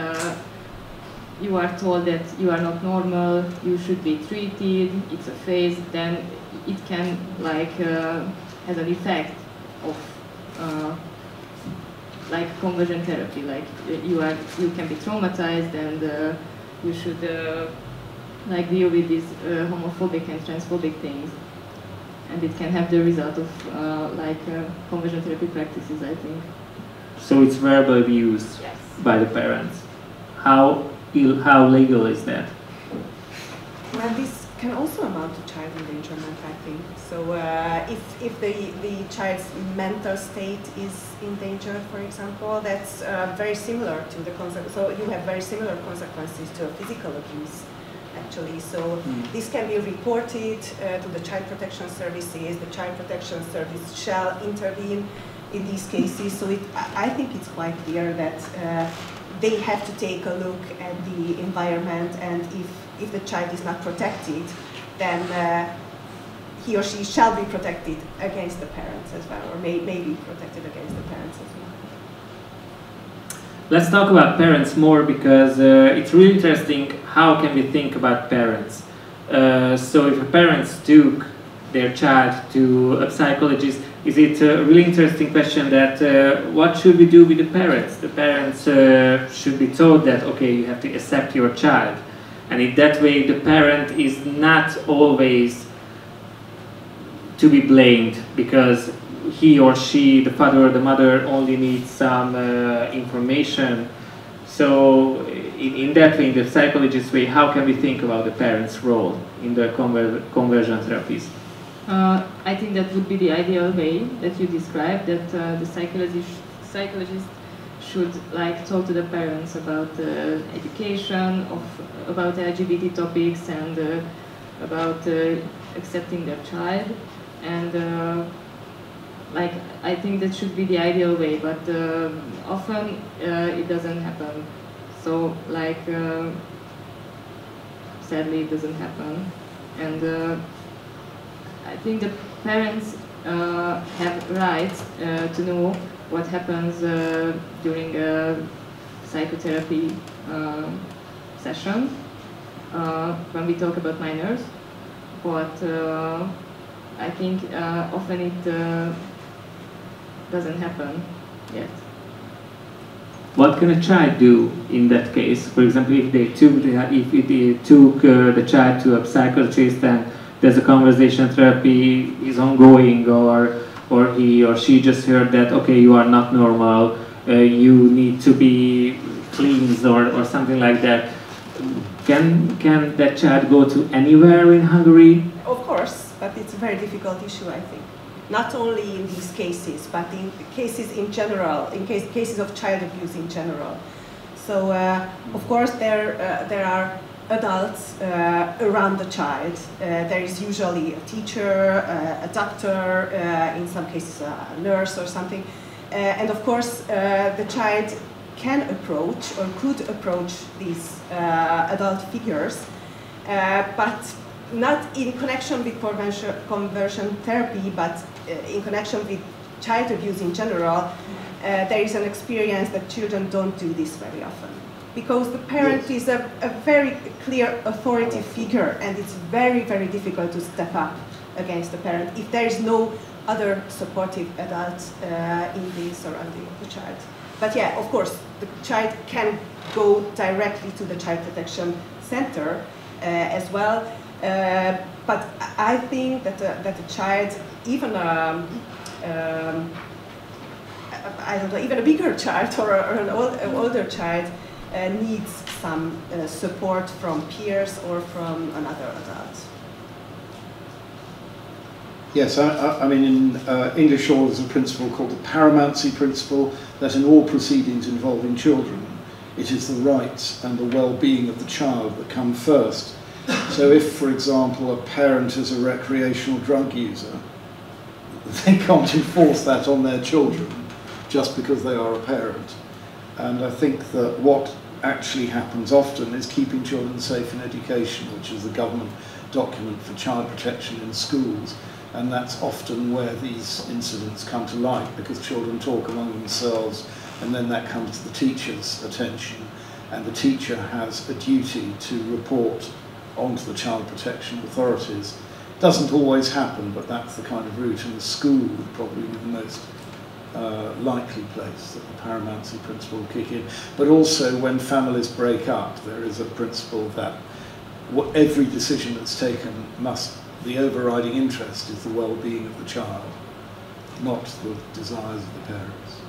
you are told that you are not normal, you should be treated, it's a phase, then it can like has an effect of like conversion therapy. Like you can be traumatized, and you should like deal with these homophobic and transphobic things, and it can have the result of like conversion therapy practices, I think. So it's verbal abuse by the parents. How legal is that? Well, this can also amount to child endangerment, I think. So if the child's mental state is endangered, for example, that's very similar to the concept. So you have very similar consequences to a physical abuse, actually. So this can be reported to the Child Protection Services. The Child Protection Service shall intervene in these cases. So I think it's quite clear that they have to take a look at the environment, and if the child is not protected, then he or she shall be protected against the parents as well, or may be protected against the parents as well. Let's talk about parents more, because it's really interesting how can we think about parents. So if parents took their child to a psychologist, is it a really interesting question that what should we do with the parents? The parents should be told that, okay, you have to accept your child. And in that way, the parent is not always to be blamed, because he or she, the father or the mother, only needs some information. So in that way, in the psychologist's way, how can we think about the parent's role in the conversion therapies? I think that would be the ideal way that you described, that the psychologist should like talk to the parents about education, about LGBT topics, and about accepting their child. And like I think that should be the ideal way, but often it doesn't happen. So like sadly it doesn't happen, and I think the parents have rights to know what happens during a psychotherapy session when we talk about minors, but I think often it doesn't happen yet. What can a child do in that case? For example, if they took the child to a psychologist and there's a conversation therapy is ongoing, or he or she just heard that, okay, you are not normal, you need to be cleansed or something like that. can that child go to anywhere in Hungary? Of course, but it's a very difficult issue, I think. Not only in these cases, but in cases in general, in cases of child abuse in general. So, of course, there are adults around the child. There is usually a teacher, a doctor, in some cases a nurse or something. And of course, the child can approach or could approach these adult figures, but not in connection with conversion therapy, but in connection with child abuse in general. There is an experience that children don't do this very often, because the parent is a very clear authority figure, and it's very, very difficult to step up against the parent if there is no other supportive adult in the surrounding of the child. But yeah, of course, the child can go directly to the child protection center as well. But I think that a child, even I don't know, even a bigger child or an older child needs some support from peers or from another adult. Yes, I mean, in English law there's a principle called the paramountcy principle, that in all proceedings involving children, it is the rights and the well-being of the child that come first. So if, for example, a parent is a recreational drug user, they can't enforce that on their children just because they are a parent. And I think that what actually happens often is keeping children safe in education, which is the government document for child protection in schools. And that's often where these incidents come to light, because children talk among themselves, and then that comes to the teacher's attention, and the teacher has a duty to report onto the child protection authorities. Doesn't always happen, but that's the kind of route, and the school would probably be the most likely place that the paramountcy principle will kick in. But also when families break up, there is a principle that every decision that's taken the overriding interest is the well-being of the child, not the desires of the parents.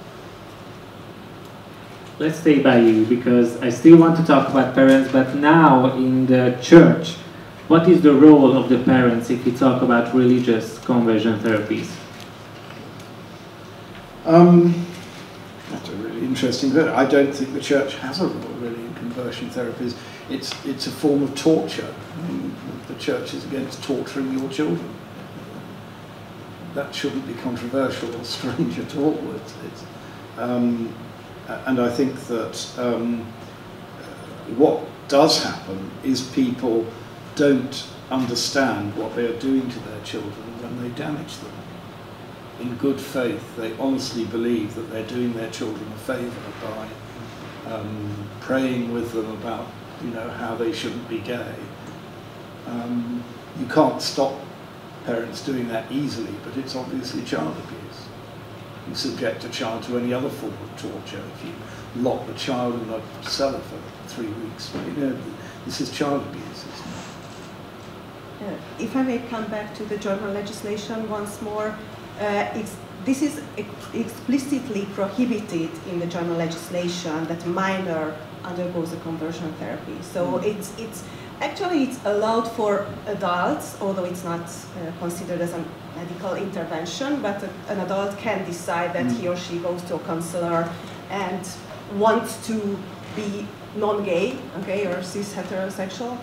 Let's stay by you, because I still want to talk about parents, but now in the church, what is the role of the parents if we talk about religious conversion therapies? That's a really interesting bit. I don't think the church has a role really in conversion therapies. It's a form of torture. I mean, the church is against torturing your children. That shouldn't be controversial or strange at all. And I think that what does happen is people don't understand what they are doing to their children when they damage them. In good faith, they honestly believe that they're doing their children a favour by praying with them about, how they shouldn't be gay. You can't stop parents doing that easily, but it's obviously child abuse. You subject a child to any other form of torture if you lock the child in a cellar for 3 weeks. This is child abuse, isn't it? If I may come back to the German legislation once more, this is explicitly prohibited in the German legislation that minor undergoes a conversion therapy. So it's allowed for adults, although it's not considered as a medical intervention, but an adult can decide that he or she goes to a counselor and wants to be non-gay, okay, or cis-heterosexual,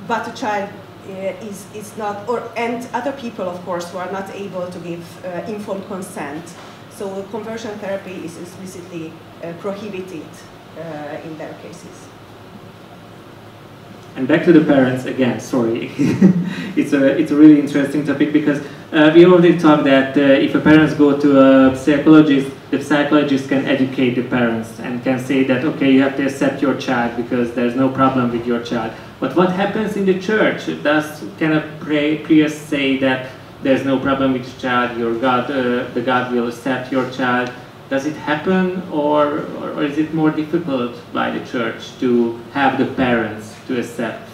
but a child is not, and other people, of course, who are not able to give informed consent. So conversion therapy is explicitly prohibited in their cases. And back to the parents again, sorry. It's a really interesting topic, because we already talked that if a parents go to a psychologist, the psychologist can educate the parents and can say that, okay, you have to accept your child because there's no problem with your child. But what happens in the church? Can a priest say that there's no problem with your child, the God will accept your child? Does it happen, or is it more difficult by the church to have the parents to accept?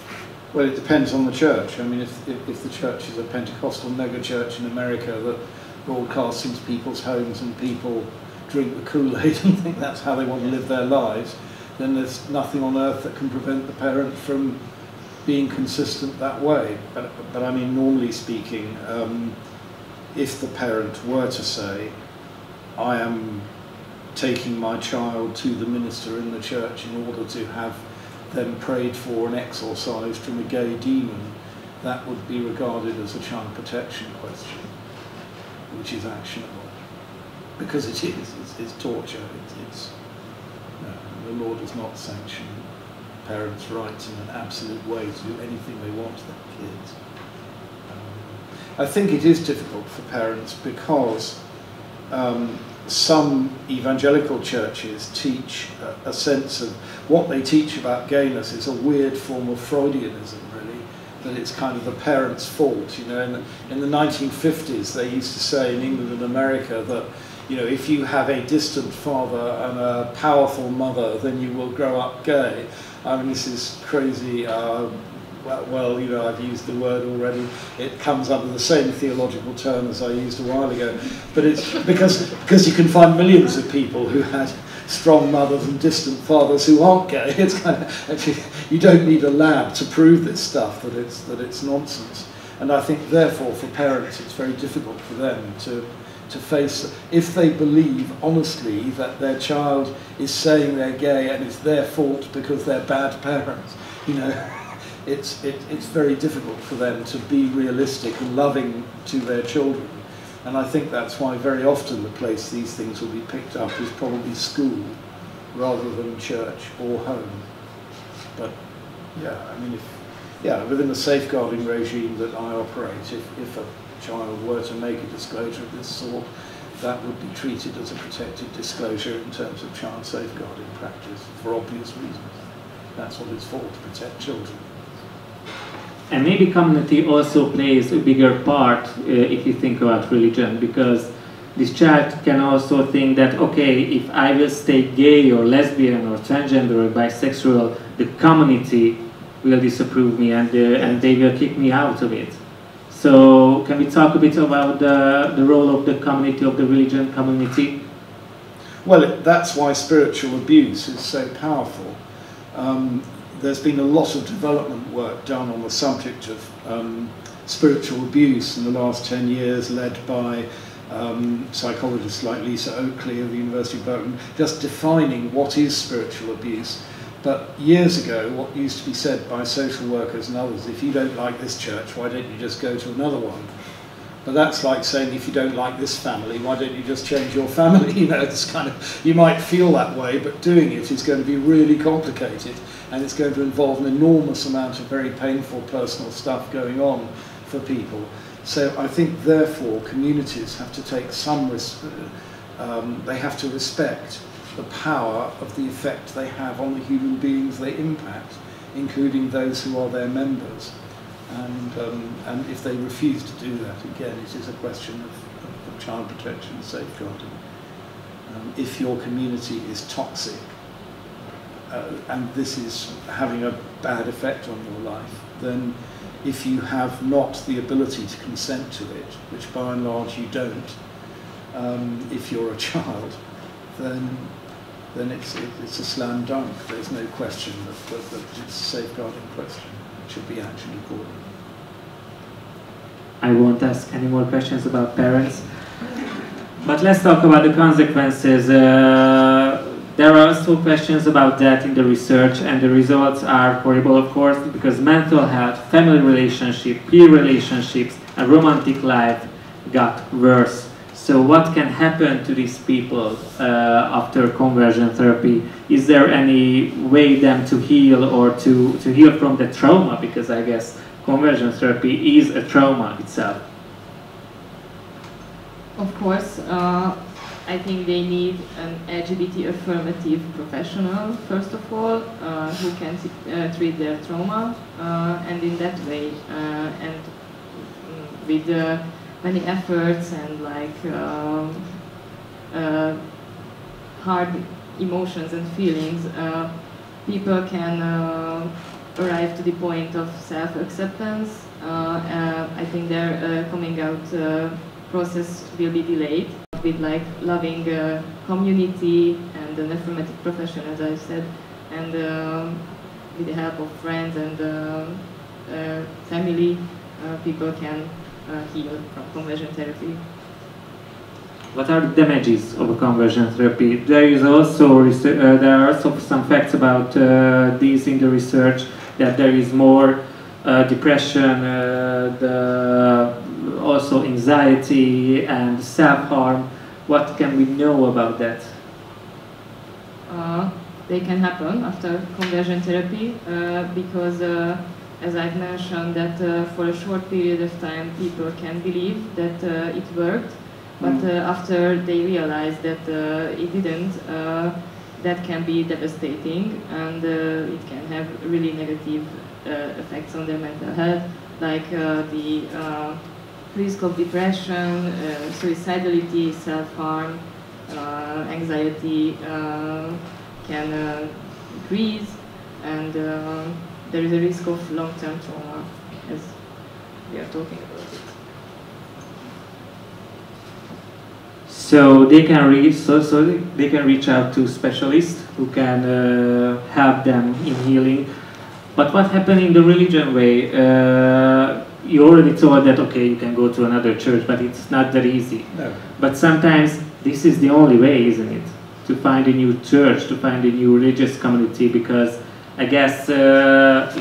Well, it depends on the church. I mean, if the church is a Pentecostal mega-church in America that broadcasts into people's homes and people drink the Kool-Aid and think that's how they want to live their lives, then there's nothing on earth that can prevent the parent from being consistent that way. But I mean, normally speaking, if the parent were to say, I am taking my child to the minister in the church in order to have them prayed for and exorcised from a gay demon, that would be regarded as a child protection question, which is actionable. Because it is, it's torture, the law does not sanction parents' rights in an absolute way to do anything they want to their kids. I think it is difficult for parents because some evangelical churches teach a sense of what they teach about gayness is a weird form of Freudianism, really, that it's kind of the parents' fault. You know, in the 1950s, they used to say in England and America that, you know, if you have a distant father and a powerful mother, then you will grow up gay. I mean, this is crazy. Well, you know, I've used the word already. It comes under the same theological term as I used a while ago. But it's because you can find millions of people who had strong mothers and distant fathers who aren't gay. It's kind of, actually, you don't need a lab to prove this stuff, that it's nonsense. And I think, therefore, for parents, it's very difficult for them to face, if they believe honestly that their child is saying they're gay and it's their fault because they're bad parents, you know, it's very difficult for them to be realistic and loving to their children. And I think that's why very often the place these things will be picked up is probably school rather than church or home. But yeah, I mean, within the safeguarding regime that I operate, if a child were to make a disclosure of this sort, that would be treated as a protected disclosure in terms of child safeguarding practice for obvious reasons. That's what it's for, to protect children. And maybe community also plays a bigger part if you think about religion, because this child can also think that, okay, if I will stay gay or lesbian or transgender or bisexual, the community will disapprove me and they will kick me out of it. So can we talk a bit about the role of the community, of the religion community? Well, that's why spiritual abuse is so powerful. There's been a lot of development work done on the subject of spiritual abuse in the last 10 years, led by psychologists like Lisa Oakley of the University of Birmingham, just defining what is spiritual abuse. But years ago, what used to be said by social workers and others, if you don't like this church, why don't you just go to another one? But that's like saying, if you don't like this family, why don't you just change your family? You know, it's kind of, you might feel that way, but doing it is going to be really complicated, and it's going to involve an enormous amount of very painful personal stuff going on for people. So I think, therefore, communities have to take some risk, they have to respect the power of the effect they have on the human beings they impact, including those who are their members. And if they refuse to do that, again, it is a question of child protection and safeguarding. If your community is toxic, and this is having a bad effect on your life, then if you have not the ability to consent to it, which by and large you don't, if you're a child, then it's a slam dunk. There's no question that it's a safeguarding question. It should be action accordingly. I won't ask any more questions about parents. But let's talk about the consequences. There are also questions about that in the research, and the results are horrible, of course, because mental health, family relationship, peer relationships, and romantic life got worse. So what can happen to these people after conversion therapy? Is there any way them to heal or to heal from the trauma? Because I guess conversion therapy is a trauma itself. Of course, I think they need an LGBT affirmative professional, first of all, who can treat their trauma, and in that way, and with many efforts and like hard emotions and feelings, people can arrive to the point of self-acceptance. I think their coming out process will be delayed with like loving community and an affirmative profession, as I said, and with the help of friends and family, people can heal from conversion therapy. What are the damages of a conversion therapy? There is also there are also some facts about this in the research, that there is more depression, also anxiety and self-harm. What can we know about that? They can happen after conversion therapy because, as I've mentioned, that for a short period of time people can believe that it worked, but after they realize that it didn't, that can be devastating, and it can have really negative effects on their mental health, like the risk of depression, suicidality, self-harm, anxiety can increase, and there is a risk of long-term trauma, as we are talking about it. So they can reach out to specialists who can help them in healing. But what happened in the religion way? You already told that, okay, you can go to another church, but it's not that easy. No. But sometimes this is the only way, isn't it? To find a new church, to find a new religious community, because I guess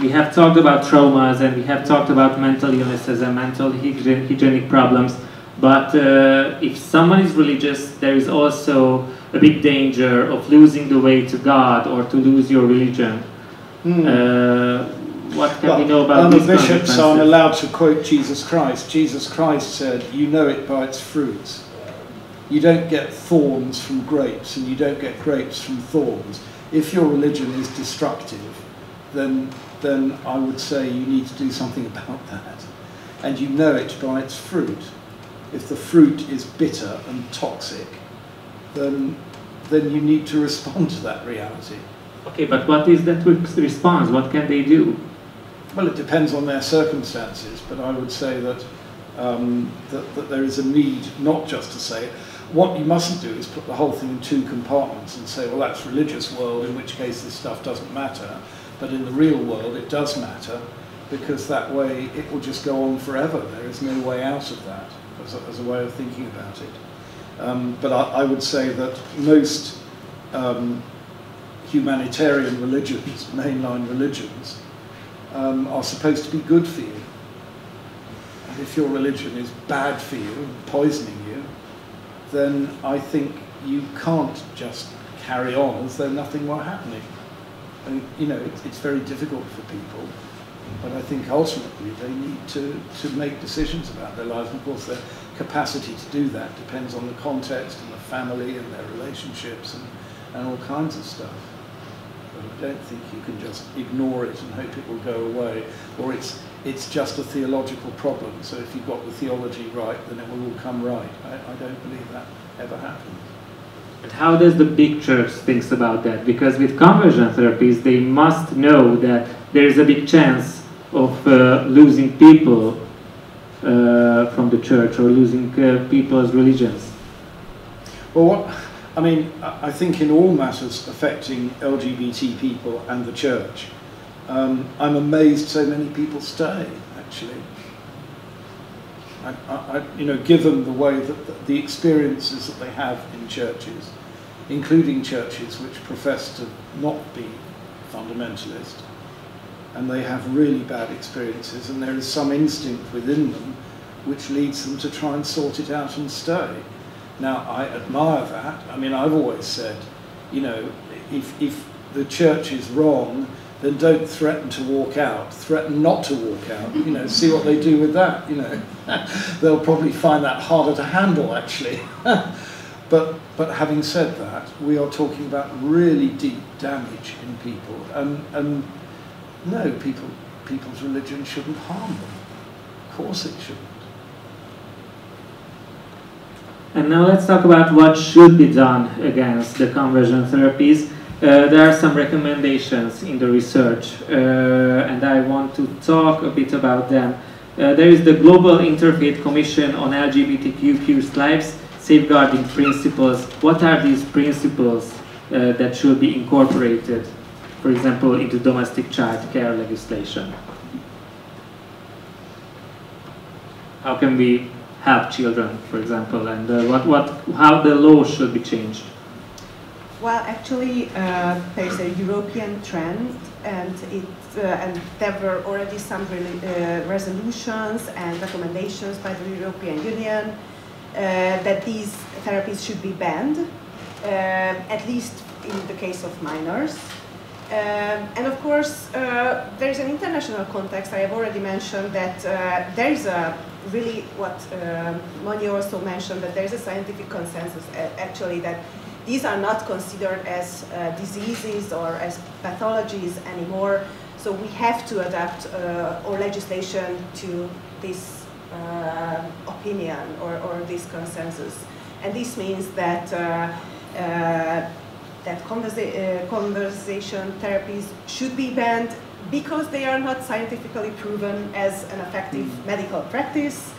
we have talked about traumas and we have talked about mental illnesses and mental hygienic problems. But if someone is religious, there is also a big danger of losing the way to God or to lose your religion. What can we know about this? I'm a bishop, so I'm allowed to quote Jesus Christ. Jesus Christ said, "You know it by its fruits. You don't get thorns from grapes, and you don't get grapes from thorns. If your religion is destructive, then I would say you need to do something about that. And you know it by its fruit. If the fruit is bitter and toxic, then you need to respond to that reality." Okay, but what is that response? What can they do? Well, it depends on their circumstances, but I would say that that there is a need not just to say, what you mustn't do is put the whole thing in two compartments and say, well, that's religious world, in which case this stuff doesn't matter, but in the real world it does matter, because that way it will just go on forever. There is no way out of that, as a way of thinking about it. But I would say that most humanitarian religions, mainline religions, are supposed to be good for you. And if your religion is bad for you, poisoning you, then I think you can't just carry on as though nothing were happening. And, you know, it's very difficult for people, but I think ultimately they need to make decisions about their lives. And of course, their capacity to do that depends on the context and the family and their relationships and all kinds of stuff. But I don't think you can just ignore it and hope it will go away, or it's just a theological problem. So if you've got the theology right, then it will all come right. I don't believe that ever happens. And how does the big church think about that? Because with conversion therapies, they must know that there is a big chance of losing people from the church, or losing people's religions. Well, I think in all matters affecting LGBT people and the church, I'm amazed so many people stay, actually. Given the way that the experiences that they have in churches, including churches which profess to not be fundamentalist, and they have really bad experiences, and there is some instinct within them which leads them to try and sort it out and stay. Now, I admire that. I mean, I've always said, you know, if the church is wrong, then don't threaten to walk out. Threaten not to walk out. You know, see what they do with that. You know, they'll probably find that harder to handle, actually. But having said that, we are talking about really deep damage in people, and no, people's religion shouldn't harm them. Of course, it shouldn't. And now let's talk about what should be done against the conversion therapies. There are some recommendations in the research, and I want to talk a bit about them. There is the Global Interfaith Commission on LGBTQ+ lives, safeguarding principles. What are these principles that should be incorporated for example, into domestic child care legislation? How can we help children, for example, and how the law should be changed? Well, actually, there's a European trend, and there were already some resolutions and recommendations by the European Union that these therapies should be banned, at least in the case of minors. And of course, there is an international context. I have already mentioned that there is a really, what Moni also mentioned, that there is a scientific consensus actually that these are not considered as diseases or as pathologies anymore. So we have to adapt our legislation to this opinion or this consensus. And this means that conversation therapies should be banned because they are not scientifically proven as an effective medical practice.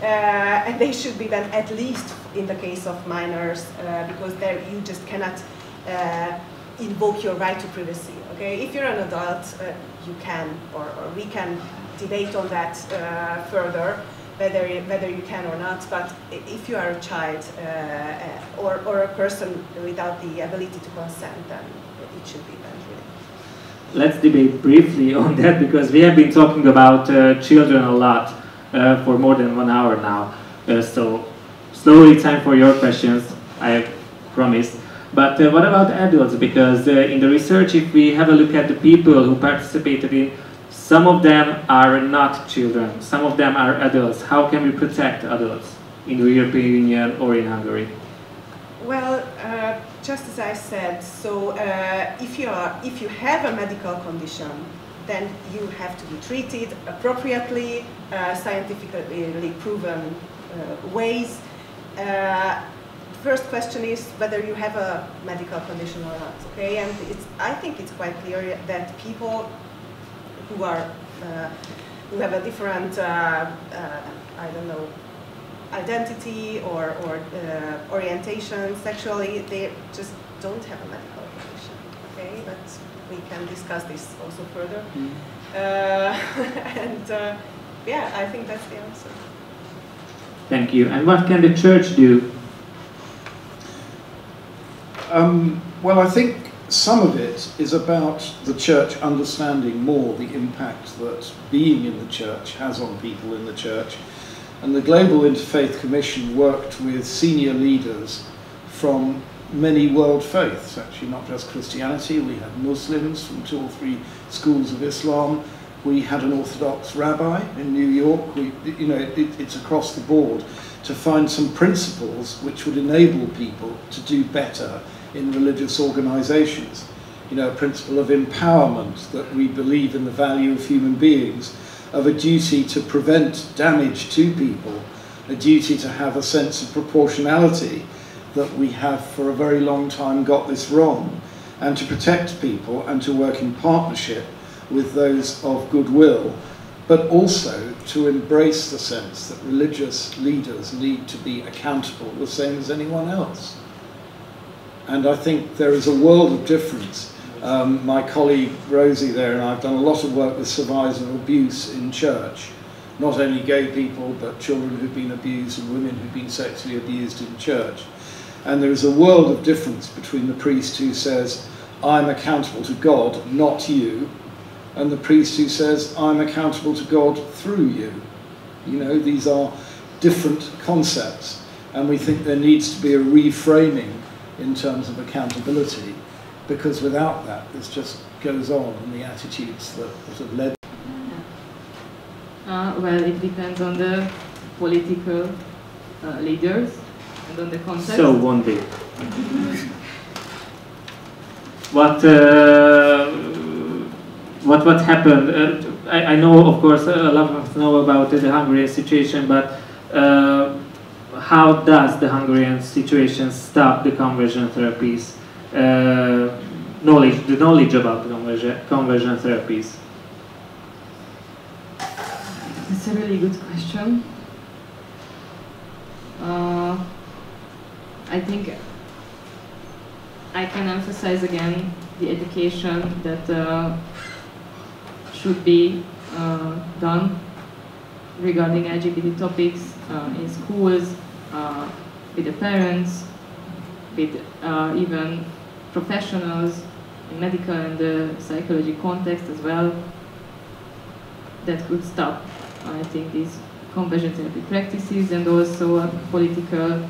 And they should be banned at least in the case of minors, because there you just cannot invoke your right to privacy. Okay, if you're an adult, you can, or we can debate on that further, whether you can or not. But if you are a child or a person without the ability to consent, then it should be banned. Really. Let's debate briefly on that, because we have been talking about children a lot for more than 1 hour now. So slowly, time for your questions, I promise. But what about adults? Because in the research, if we have a look at the people who participated in, some of them are not children, some of them are adults. How can we protect adults in the European Union or in Hungary? Well, just as I said, so if you have a medical condition, then you have to be treated appropriately, scientifically proven ways. First question is whether you have a medical condition or not. Okay, and I think it's quite clear that people who have a different, I don't know, identity or orientation sexually, they just don't have a medical condition. Okay, but we can discuss this also further. Yeah, I think that's the answer. Thank you. And what can the church do? Well, I think some of it is about the church understanding more the impact that being in the church has on people in the church. And the Global Interfaith Commission worked with senior leaders from many world faiths, actually not just Christianity. We had Muslims from 2 or 3 schools of Islam. We had an Orthodox rabbi in New York. It's across the board to find some principles which would enable people to do better in religious organizations. A principle of empowerment, that we believe in the value of human beings, of a duty to prevent damage to people, a duty to have a sense of proportionality, that we have for a very long time got this wrong, and to protect people and to work in partnership with those of goodwill, but also to embrace the sense that religious leaders need to be accountable the same as anyone else. And I think there is a world of difference. My colleague Rosie there and I have done a lot of work with survivors of abuse in church, not only gay people, but children who've been abused and women who've been sexually abused in church. And there is a world of difference between the priest who says, I'm accountable to God, not you, and the priest who says, I'm accountable to God through you. These are different concepts, and we think there needs to be a reframing in terms of accountability, because without that, this just goes on in the attitudes that have led. Well, it depends on the political leaders and on the context. So one day. What happened? I know, of course, a lot of us know about the Hungarian situation, but how does the Hungarian situation stop the conversion therapies? The knowledge about the conversion therapies. That's a really good question. I think I can emphasize again the education that should be done regarding LGBT topics in schools, with the parents, with even professionals in medical and psychology context as well, that could stop, I think, these conversion therapy practices and also a political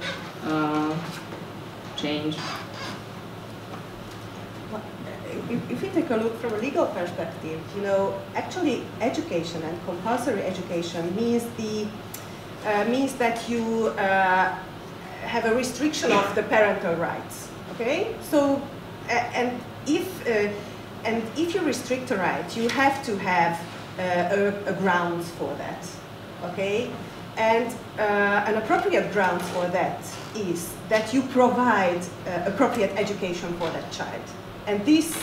change. If we take a look from a legal perspective, you know, actually education and compulsory education means that you have a restriction of the parental rights. Okay, so and if you restrict a right, you have to have a grounds for that. Okay, and an appropriate ground for that is that you provide appropriate education for that child, and this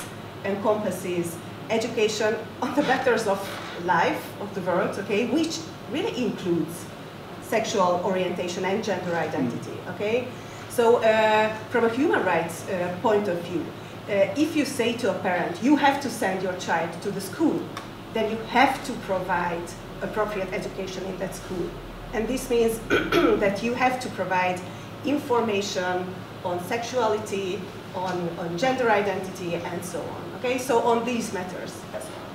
encompasses education on the matters of life, of the world, okay, which really includes sexual orientation and gender identity, okay? So from a human rights point of view, if you say to a parent, you have to send your child to the school, then you have to provide appropriate education in that school. And this means that you have to provide information on sexuality, on gender identity, and so on. Okay, so on these matters as well.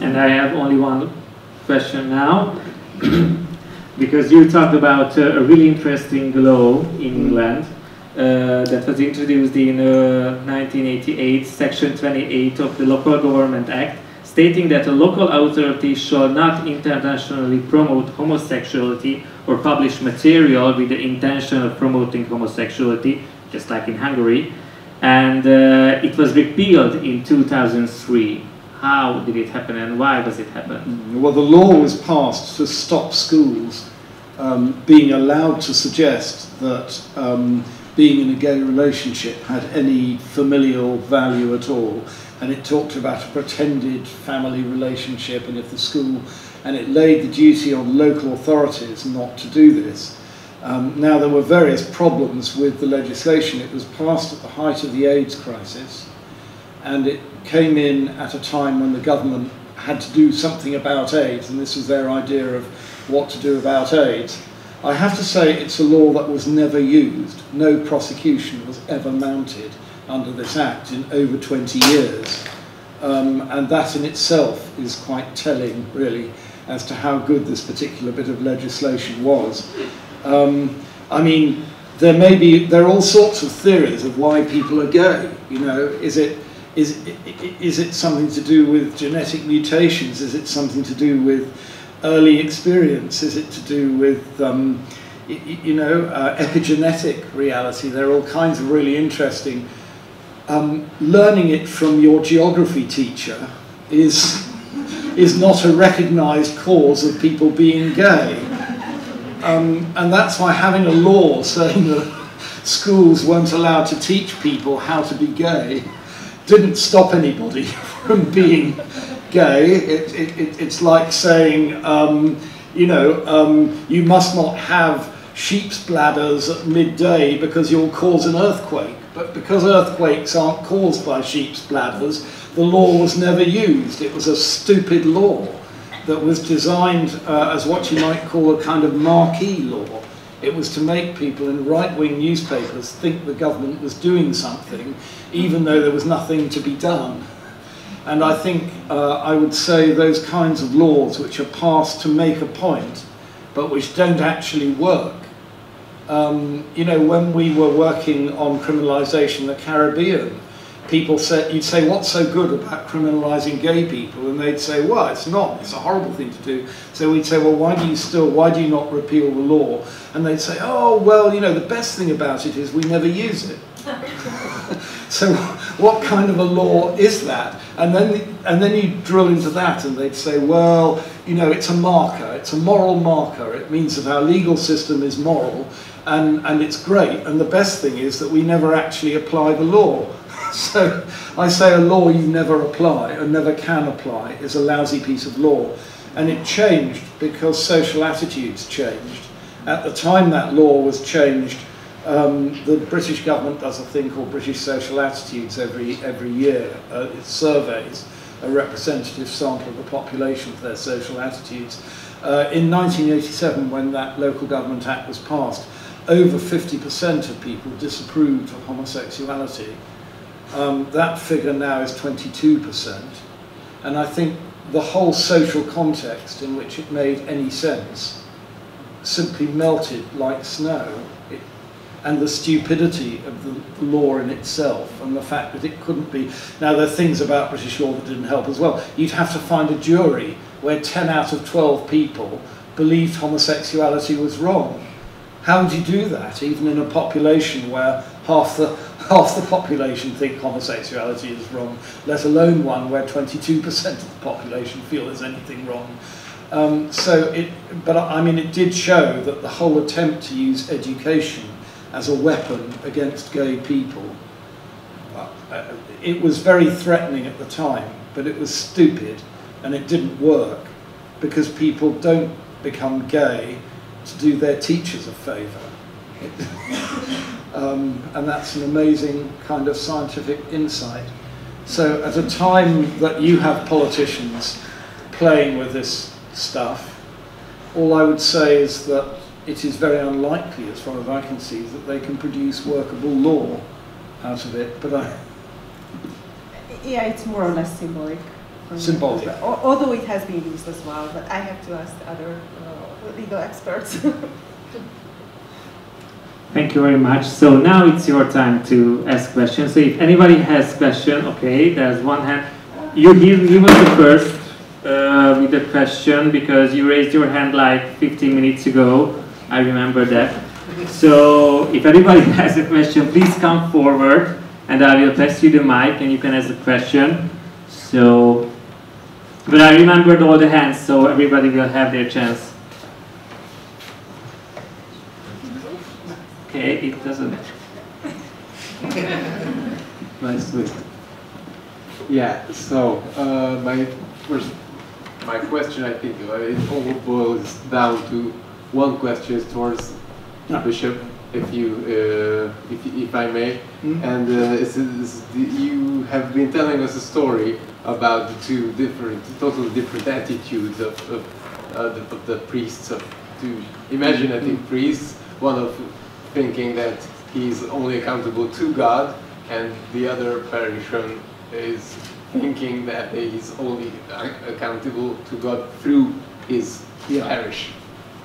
And I have only one question now, because you talked about a really interesting law in England that was introduced in 1988, Section 28 of the Local Government Act, stating that a local authority shall not internationally promote homosexuality or publish material with the intention of promoting homosexuality, just like in Hungary. And it was repealed in 2003. How did it happen and why does it happen? Well, the law was passed to stop schools being allowed to suggest that being in a gay relationship had any familial value at all. And it talked about a pretended family relationship, and if the school, and it laid the duty on local authorities not to do this. Now, there were various problems with the legislation. It was passed at the height of the AIDS crisis, and it came in at a time when the government had to do something about AIDS, and this was their idea of what to do about AIDS. I have to say it's a law that was never used. No prosecution was ever mounted under this act in over 20 years. And that in itself is quite telling, really, as to how good this particular bit of legislation was. I mean, there are all sorts of theories of why people are gay. You know, is it something to do with genetic mutations? Is it something to do with early experience? Is it to do with epigenetic reality? There are all kinds of really interesting. Learning it from your geography teacher is not a recognised cause of people being gay. And that's why having a law saying that schools weren't allowed to teach people how to be gay didn't stop anybody from being gay. It's like saying, you must not have sheep's bladders at midday because you'll cause an earthquake. But because earthquakes aren't caused by sheep's bladders, the law was never used. It was a stupid law that was designed as what you might call a kind of marquee law. It was to make people in right-wing newspapers think the government was doing something, even though there was nothing to be done. And I think I would say those kinds of laws which are passed to make a point, but which don't actually work. When we were working on criminalisation in the Caribbean, people said, you'd say, what's so good about criminalising gay people? And they'd say, well, it's not, it's a horrible thing to do. So we'd say, well, why do you not repeal the law? And they'd say, oh, well, the best thing about it is we never use it. So what kind of a law is that? And then you drill into that and they'd say, well, it's a marker, it's a moral marker. It means that our legal system is moral and it's great. And the best thing is that we never actually apply the law. So I say a law you never apply and never can apply is a lousy piece of law. And it changed because social attitudes changed. At the time that law was changed, The British government does a thing called British Social Attitudes every year. It surveys a representative sample of the population for their social attitudes. In 1987, when that Local Government Act was passed, over 50% of people disapproved of homosexuality. That figure now is 22%. And I think the whole social context in which it made any sense simply melted like snow. And the stupidity of the law in itself, and the fact that it couldn't be. Now, there are things about British law that didn't help as well. You'd have to find a jury where 10 out of 12 people believed homosexuality was wrong. How would you do that, even in a population where half the population think homosexuality is wrong, let alone one where 22% of the population feel there's anything wrong? But I mean, it did show that the whole attempt to use education as a weapon against gay people, it was very threatening at the time, but it was stupid and it didn't work, because people don't become gay to do their teachers a favour. And that's an amazing kind of scientific insight. So at a time that you have politicians playing with this stuff, all I would say is that it is very unlikely, as far as I can see, that they can produce workable law out of it. But yeah, it's more or less symbolic. Symbolic. Although it has been used as well, but I have to ask other legal experts. Thank you very much. So now it's your time to ask questions. So if anybody has question, okay, there's one hand. He was the first with the question, because you raised your hand like 15 minutes ago. I remember that. So if anybody has a question, please come forward and I will pass you the mic and you can ask a question. So, but I remembered all the hands, so everybody will have their chance. Okay, it doesn't. Nice. Yeah, so my question, I think, it all boils down to one question towards the bishop, if I may. Mm-hmm. And you have been telling us a story about the two totally different attitudes of the priests, of two imaginative priests. One of thinking that he's only accountable to God, and the other parishioner is thinking that he's only accountable to God through his parish,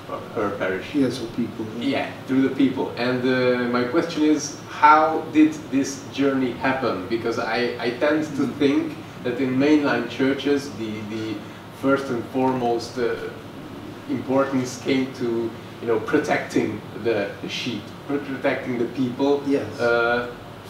or her parish. Yes, or people. Yeah, through the people. And my question is, how did this journey happen? Because I tend to think that in mainline churches, the first and foremost importance came to protecting the sheep, protecting the people. Yes.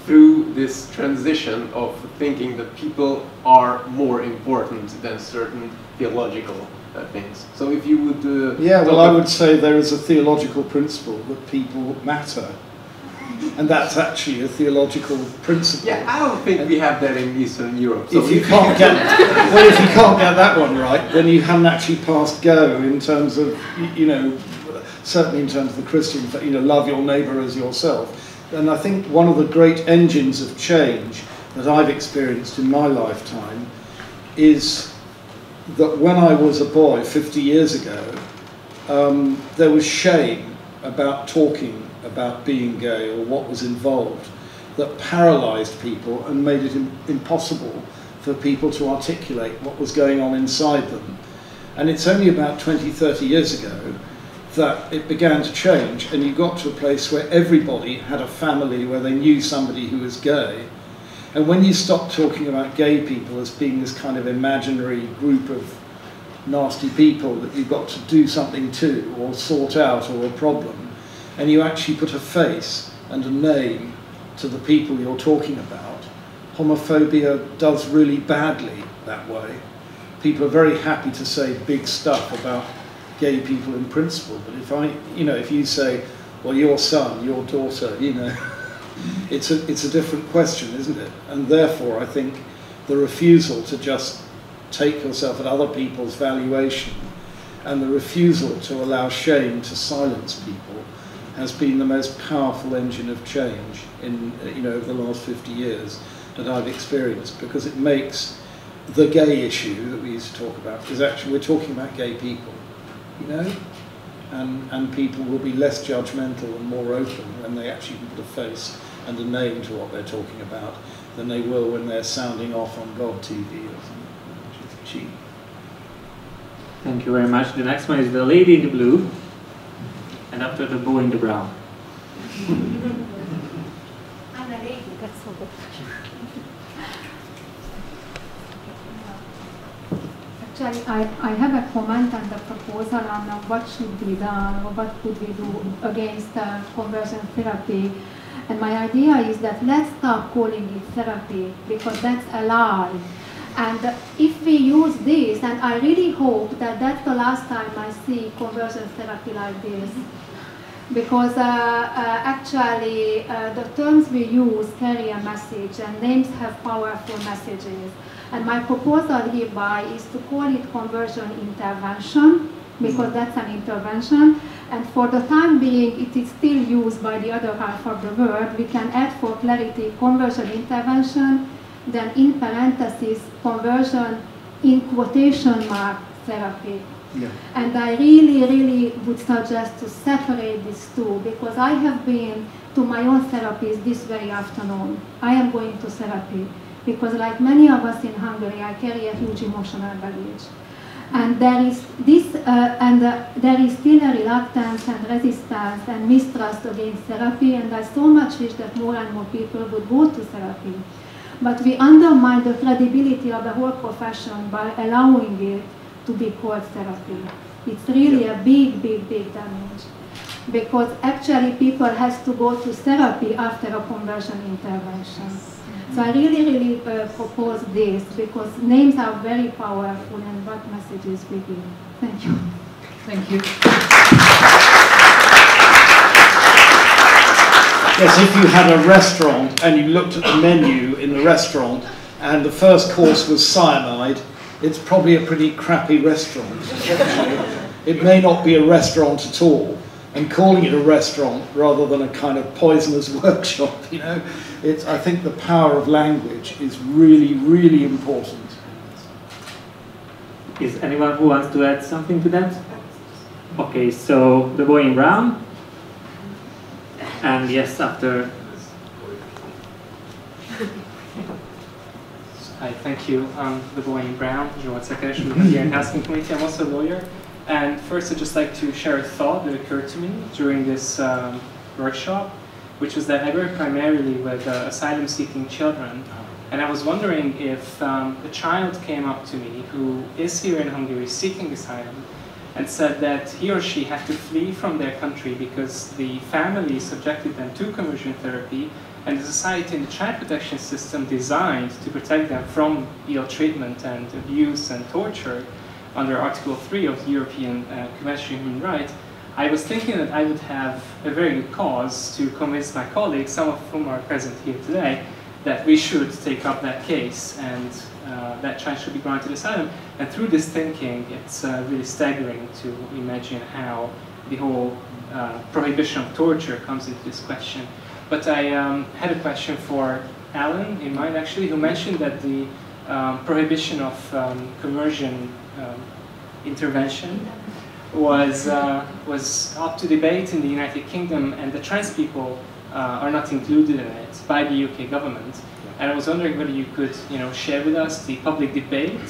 Through this transition of thinking that people are more important than certain theological things. So if you would... yeah, well, I would say there is a theological principle that people matter. And that's actually a theological principle. Yeah, I don't think we have that in Eastern Europe. So if you can't get that one right, then you haven't actually passed go in terms of, certainly in terms of the Christian, love your neighbour as yourself. And I think one of the great engines of change that I've experienced in my lifetime is that when I was a boy 50 years ago, there was shame about talking about being gay or what was involved that paralysed people and made it impossible for people to articulate what was going on inside them. And it's only about 20, 30 years ago that it began to change, and you got to a place where everybody had a family where they knew somebody who was gay. And when you stop talking about gay people as being this kind of imaginary group of nasty people that you've got to do something to or sort out, or a problem, and you actually put a face and a name to the people you're talking about, homophobia does really badly that way. People are very happy to say big stuff about gay people in principle, but if you say, well, your son, your daughter, it's a different question, isn't it? And therefore, I think the refusal to just take yourself at other people's valuation, and the refusal to allow shame to silence people, has been the most powerful engine of change in over the last 50 years that I've experienced, because it makes the gay issue that we used to talk about, is actually we're talking about gay people, and people will be less judgmental and more open when they actually put a face and a name to what they're talking about than they will when they're sounding off on God TV or something, which is cheap. Thank you very much. The next one is the lady in the blue, and after the boy in the brown. I'm a lady, that's all. Actually, I have a comment on the proposal on what should be done or what could we do against conversion therapy. And my idea is that let's stop calling it therapy, because that's a lie. And if we use this, and I really hope that that's the last time I see conversion therapy like this, because actually the terms we use carry a message, and names have powerful messages. And my proposal hereby is to call it conversion intervention, because that's an intervention. And for the time being, it is still used by the other half of the world. We can add for clarity conversion intervention, then in parentheses conversion in quotation mark therapy. Yeah. And I really would suggest to separate these two, because I have been to my own therapist this very afternoon. I am going to therapy because, like many of us in Hungary, I carry a huge emotional baggage. And there is this, there is still a reluctance and resistance and mistrust against therapy, and I so much wish that more and more people would go to therapy. But we undermine the credibility of the whole profession by allowing it to be called therapy. It's really a big damage, because actually people have to go to therapy after a conversion intervention. So I really propose this, because names are very powerful and what messages we give. Thank you. Thank you. Yes, if you had a restaurant and you looked at the menu in the restaurant and the first course was cyanide, it's probably a pretty crappy restaurant. It may not be a restaurant at all. And calling it a restaurant rather than a kind of poisoner's workshop, I think the power of language is really important. Is anyone who wants to add something to that? Okay, so the boy in brown. And yes, after. Hi, thank you. The boy in brown, João Tsekeres from the Media and Housing Committee. I'm also a lawyer. And first, I'd just like to share a thought that occurred to me during this workshop, which was that I work primarily with asylum-seeking children. And I was wondering if a child came up to me who is here in Hungary seeking asylum and said that he or she had to flee from their country because the family subjected them to conversion therapy, and the society and the child protection system designed to protect them from ill treatment and abuse and torture under Article 3 of the European Convention on Human Rights. I was thinking that I would have a very good cause to convince my colleagues, some of whom are present here today, that we should take up that case and that child should be granted asylum. And through this thinking, it's really staggering to imagine how the whole prohibition of torture comes into this question. But I had a question for Alan in mind, actually, who mentioned that the prohibition of conversion intervention was up to debate in the United Kingdom, and the trans people are not included in it by the UK government. And I was wondering whether you could, share with us the public debate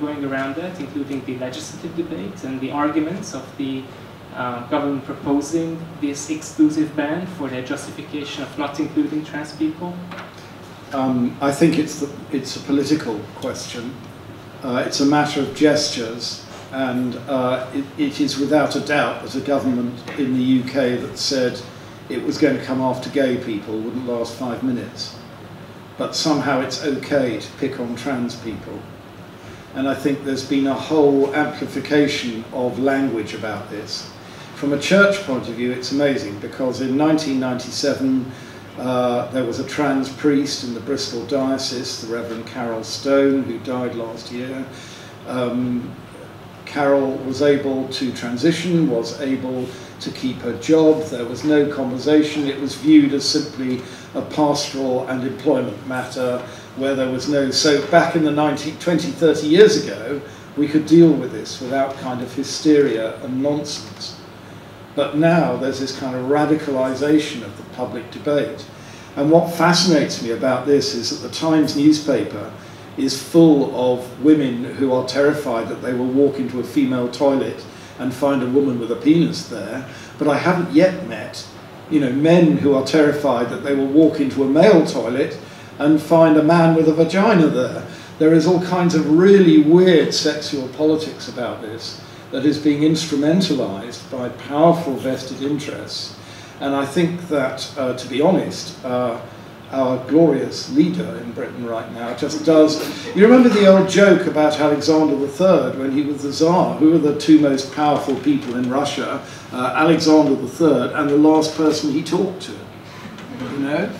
going around that, including the legislative debate and the arguments of the government proposing this exclusive ban for their justification of not including trans people. I think it's a political question. It's a matter of gestures, and it is without a doubt that a government in the UK that said it was going to come after gay people wouldn't last 5 minutes. But somehow it's okay to pick on trans people. And I think there's been a whole amplification of language about this. From a church point of view, it's amazing, because in 1997, there was a trans priest in the Bristol diocese, the Reverend Carol Stone, who died last year, Carol was able to transition, was able to keep her job. There was no conversation. It was viewed as simply a pastoral and employment matter where there was no... So back in the 20, 30 years ago, we could deal with this without kind of hysteria and nonsense. But now there's this kind of radicalization of the public debate. And what fascinates me about this is that the Times newspaper is full of women who are terrified that they will walk into a female toilet and find a woman with a penis there. But I haven't yet met, you know, men who are terrified that they will walk into a male toilet and find a man with a vagina there. There is all kinds of really weird sexual politics about this that is being instrumentalized by powerful vested interests. And I think that, to be honest, our glorious leader in Britain right now just does... You remember the old joke about Alexander III when he was the Tsar? Who were the two most powerful people in Russia? Alexander III and the last person he talked to, you know?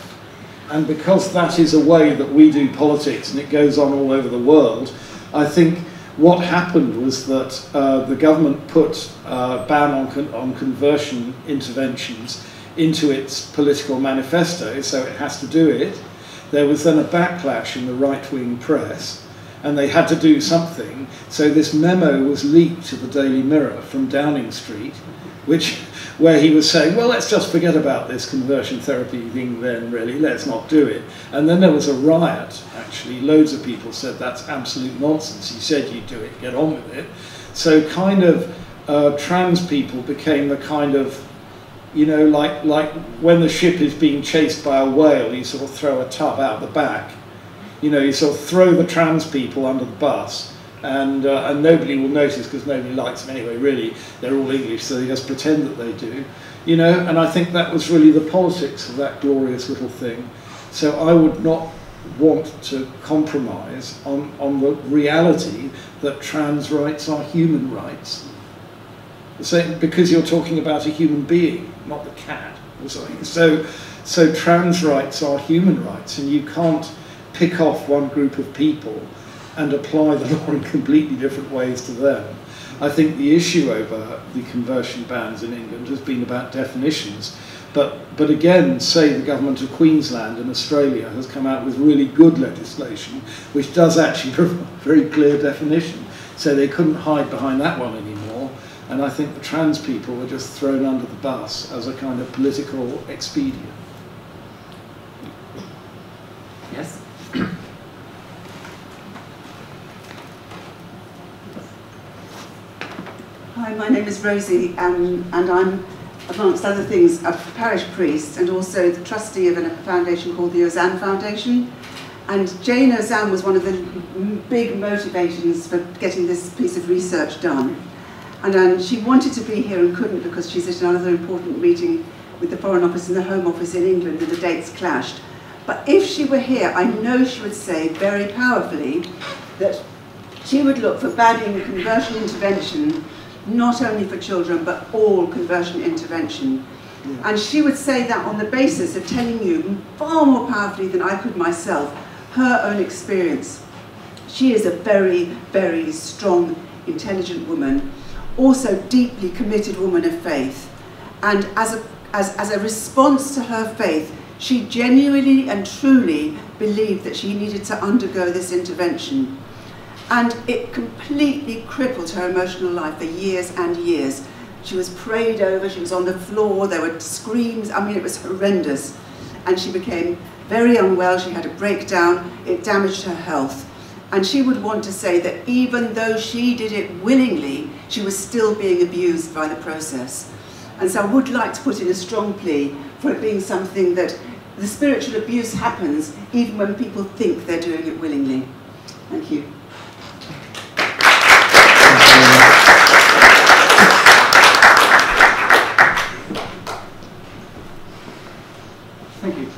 And because that is a way that we do politics and it goes on all over the world, I think what happened was that the government put a ban on conversion interventions into its political manifesto, so it has to do it. There was then a backlash in the right-wing press, and they had to do something. So this memo was leaked to the Daily Mirror from Downing Street, where he was saying, well, let's just forget about this conversion therapy thing then, really, let's not do it. And then there was a riot, actually. Loads of people said, that's absolute nonsense. He said you'd do it, get on with it. So kind of trans people became the kind of, you know, like when the ship is being chased by a whale, you sort of throw a tub out the back. You know, you sort of throw the trans people under the bus, and nobody will notice because nobody likes them anyway, really. They're all English, so they just pretend that they do. You know, and I think that was really the politics of that glorious little thing. So I would not want to compromise on the reality that trans rights are human rights. So, because you're talking about a human being, not the cat or something. So trans rights are human rights, and you can't pick off one group of people and apply the law in completely different ways to them. I think the issue over the conversion bans in England has been about definitions. But again, say the government of Queensland in Australia has come out with really good legislation, which does actually provide a very clear definition. So they couldn't hide behind that one anymore. And I think the trans people were just thrown under the bus as a kind of political expedient. Yes? Hi, my name is Rosie, and I'm, amongst other things, a parish priest and also the trustee of a foundation called the Ozanne Foundation. And Jane Ozanne was one of the big motivations for getting this piece of research done. And she wanted to be here and couldn't because she's at another important meeting with the Foreign Office and the Home Office in England, and the dates clashed. But if she were here, I know she would say very powerfully that she would look for banning conversion intervention, not only for children, but all conversion intervention. Yeah. And she would say that on the basis of telling you far more powerfully than I could myself, her own experience. She is a very, very strong, intelligent woman, also deeply committed woman of faith. And as a response to her faith, she genuinely and truly believed that she needed to undergo this intervention. And it completely crippled her emotional life for years and years. She was prayed over, she was on the floor, there were screams, I mean, it was horrendous. And she became very unwell, she had a breakdown, it damaged her health. And she would want to say that even though she did it willingly, she was still being abused by the process. And so I would like to put in a strong plea for it being something that the spiritual abuse happens even when people think they're doing it willingly. Thank you. Thank you.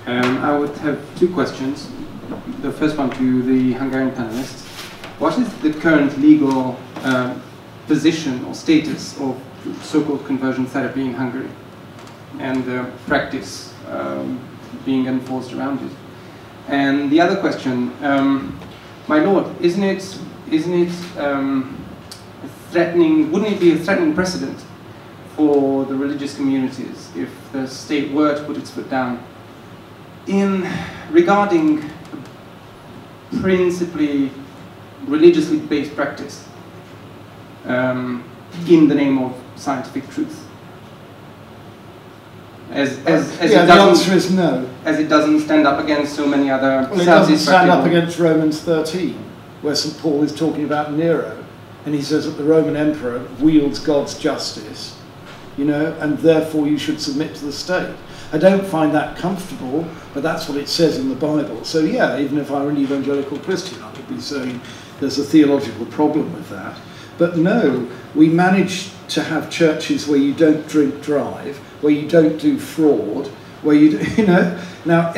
I would have two questions. The first one to the Hungarian panelists. What is the current legal position or status of so-called conversion therapy in Hungary and the practice being enforced around it? And the other question, my lord, isn't it a threatening, wouldn't it be a threatening precedent for the religious communities if the state were to put its foot down regarding principally religiously based practice in the name of scientific truth? As the answer is no. As it doesn't stand up against so many other... Well, it doesn't stand up against Romans 13, where St. Paul is talking about Nero, and he says that the Roman emperor wields God's justice, you know, and therefore you should submit to the state. I don't find that comfortable, but that's what it says in the Bible. So yeah, even if I were an evangelical Christian, I would be saying there's a theological problem with that. But no, we manage to have churches where you don't drink drive, where you don't do fraud, where you know. Now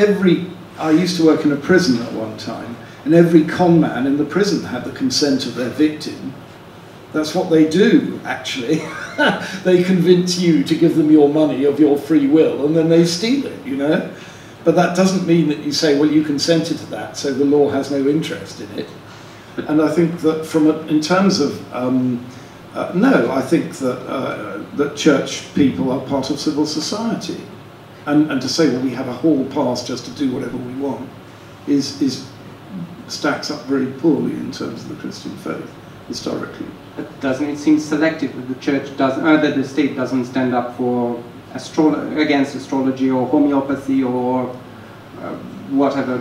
I used to work in a prison at one time, and every con man in the prison had the consent of their victim. That's what they do, actually. They convince you to give them your money of your free will, and then they steal it, you know. But that doesn't mean that you say, well, you consented to that, so the law has no interest in it. And I think that in terms of, no, I think that, that church people are part of civil society. And to say, well, we have a hall pass just to do whatever we want, stacks up very poorly in terms of the Christian faith, historically. But doesn't it seem selective that the church that the state doesn't stand up for against astrology or homeopathy or whatever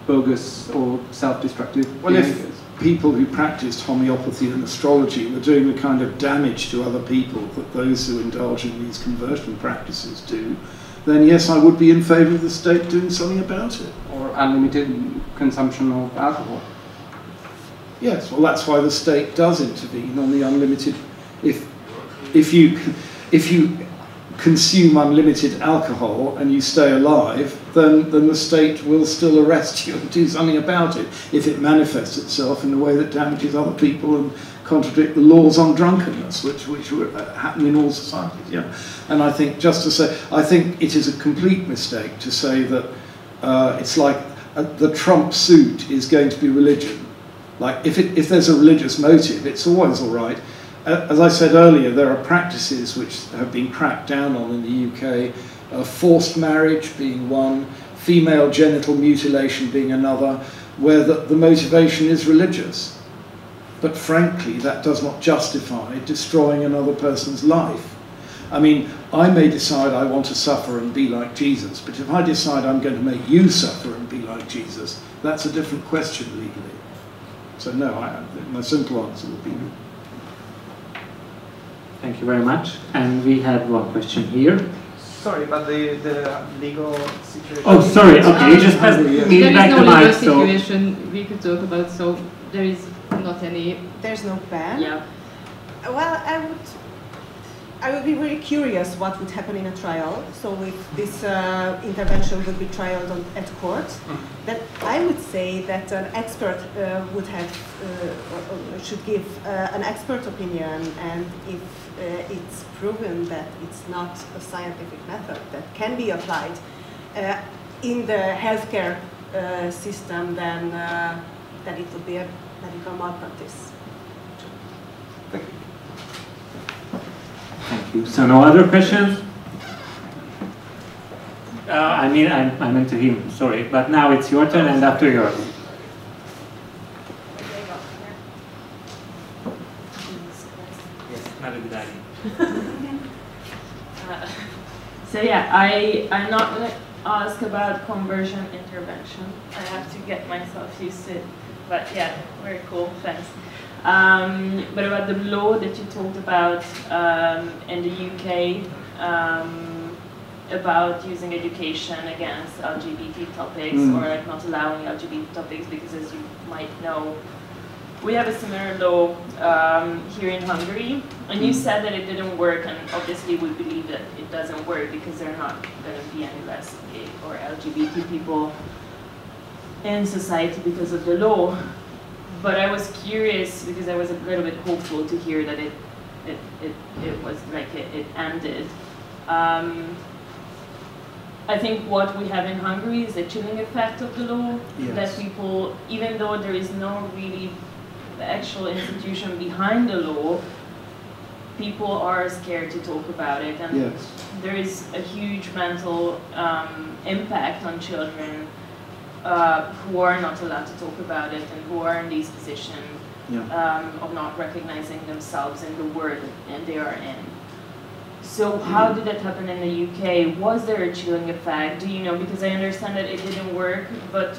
bogus or self-destructive behaviors? If people who practiced homeopathy and astrology were doing the kind of damage to other people that those who indulge in these conversion practices do, then yes, I would be in favour of the state doing something about it. Or unlimited consumption of alcohol. Yes, well, that's why the state does intervene on the unlimited. If you consume unlimited alcohol and you stay alive, then the state will still arrest you and do something about it if it manifests itself in a way that damages other people and contradict the laws on drunkenness, which happen in all societies. Yeah, and I think I think it is a complete mistake to say that it's like the Trump suit is going to be religion. Like, if there's a religious motive, it's always all right. As I said earlier, there are practices which have been cracked down on in the UK, forced marriage being one, female genital mutilation being another, where the motivation is religious. But frankly, that does not justify destroying another person's life. I mean, I may decide I want to suffer and be like Jesus, but if I decide I'm going to make you suffer and be like Jesus, that's a different question legally. So no, my simple answer would be no. Thank you very much. And we had one question here. Sorry, but the legal situation... Oh, sorry, okay, you just passed me back the mic, so... There is no legal situation we could talk about, so there is not any... There's no ban? Yeah. Well, I would be really curious what would happen in a trial. So if this intervention would be trialed at court, then I would say that an expert should give an expert opinion, and if it's proven that it's not a scientific method that can be applied in the healthcare system, then it would be a medical malpractice. Thank you. Thank you. So no other questions? I mean, I meant to him, sorry. But now it's your turn, and after yours. Yes, not a good idea. So yeah, I'm not going to ask about conversion intervention. I have to get myself used to it. But yeah, very cool, thanks. But about the law that you talked about in the UK, about using education against LGBT topics, or like not allowing LGBT topics, because as you might know, we have a similar law here in Hungary, and you said that it didn't work, and obviously we believe that it doesn't work because there are not going to be any less gay or LGBT people in society because of the law. But I was curious because I was a little bit hopeful to hear that it was like it ended. I think what we have in Hungary is the chilling effect of the law. Yes. That people, even though there is no really actual institution behind the law, people are scared to talk about it, and Yes. there is a huge mental impact on children who are not allowed to talk about it and who are in these positions of not recognizing themselves in the world and they are in. So how did that happen in the UK? Was there a chilling effect? Do you know? Because I understand that it didn't work, but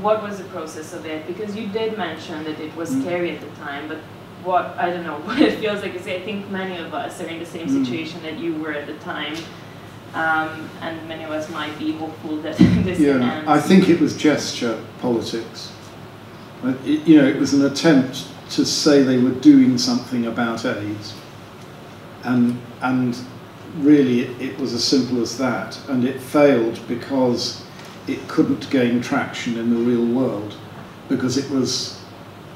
what was the process of it? Because you did mention that it was scary at the time, but what, I don't know, what it feels like is I think many of us are in the same situation that you were at the time, and many of us might be hopeful that this ends. I think it was gesture politics. It was an attempt to say they were doing something about AIDS, and really it was as simple as that, and it failed because it couldn't gain traction in the real world, because it was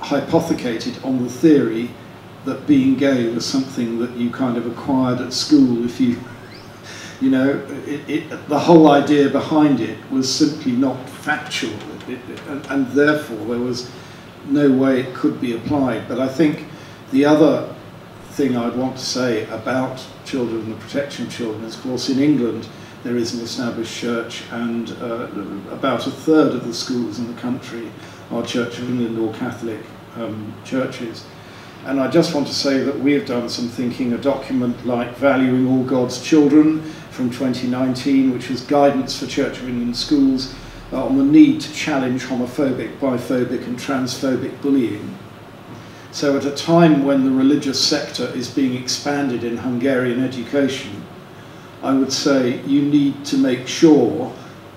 hypothecated on the theory that being gay was something that you kind of acquired at school if you, the whole idea behind it was simply not factual, and therefore there was no way it could be applied. But I think the other thing I'd want to say about children and the protection of children is, of course, in England there is an established church, and about a third of the schools in the country are Church of England or Catholic churches. And I just want to say that we have done some thinking. A document like Valuing All God's Children from 2019, which was guidance for Church of England schools on the need to challenge homophobic, biphobic and transphobic bullying. So at a time when the religious sector is being expanded in Hungarian education, I would say you need to make sure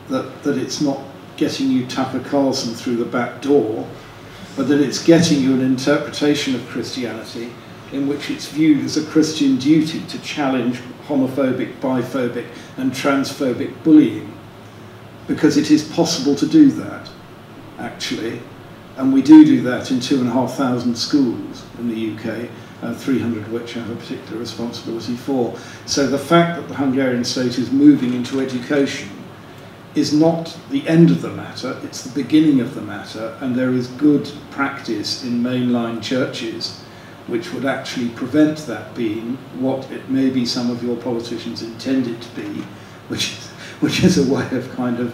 that it's not getting you Tucker Carlson through the back door, but that it's getting you an interpretation of Christianity in which it's viewed as a Christian duty to challenge homophobic, biphobic and transphobic bullying, because it is possible to do that, actually, and we do that in 2,500 schools in the UK, 300 of which I have a particular responsibility for. So the fact that the Hungarian state is moving into education is not the end of the matter, it's the beginning of the matter, and there is good practice in mainline churches which would actually prevent that being what it may be some of your politicians intend it to be, which is a way of kind of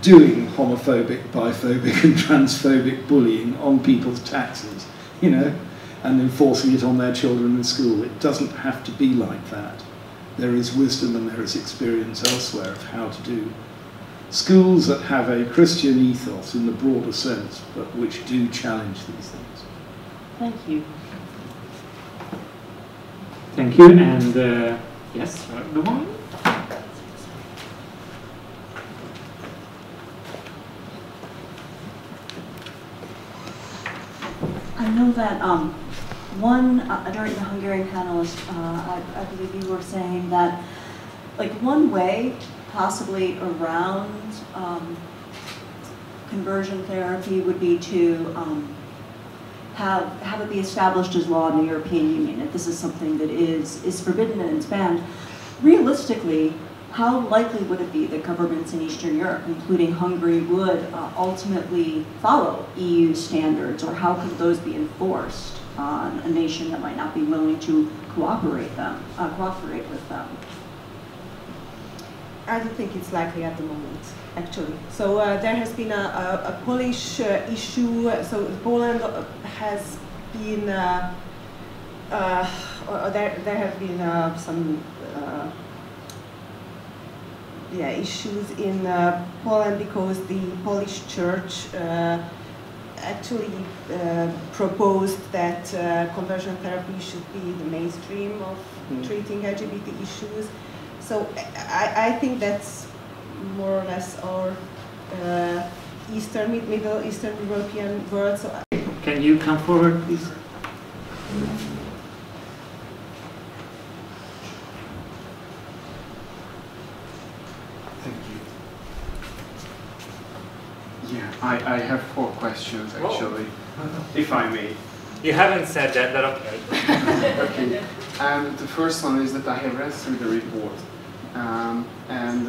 doing homophobic, biphobic and transphobic bullying on people's taxes, and enforcing it on their children in school. It doesn't have to be like that. There is wisdom and there is experience elsewhere of how to do. Schools that have a Christian ethos in the broader sense, but which do challenge these things. Thank you. Thank you, and yes, the one. I know that during the Hungarian panelist, I believe you were saying that, like, one way possibly around conversion therapy would be to have it be established as law in the European Union. If this is something that is forbidden and it's banned, realistically, how likely would it be that governments in Eastern Europe, including Hungary, would ultimately follow EU standards, or how could those be enforced on a nation that might not be willing to cooperate with them? I don't think it's likely at the moment, actually. So there has been a Polish issue. So Poland has been, there have been some issues in Poland because the Polish church actually proposed that conversion therapy should be the mainstream of treating LGBT issues. So I think that's more or less our Middle Eastern European world. So can you come forward, please? Thank you. Yeah, I have 4 questions actually, if I may. You haven't said that, but okay. Okay. And the first one is that I have read through the report, and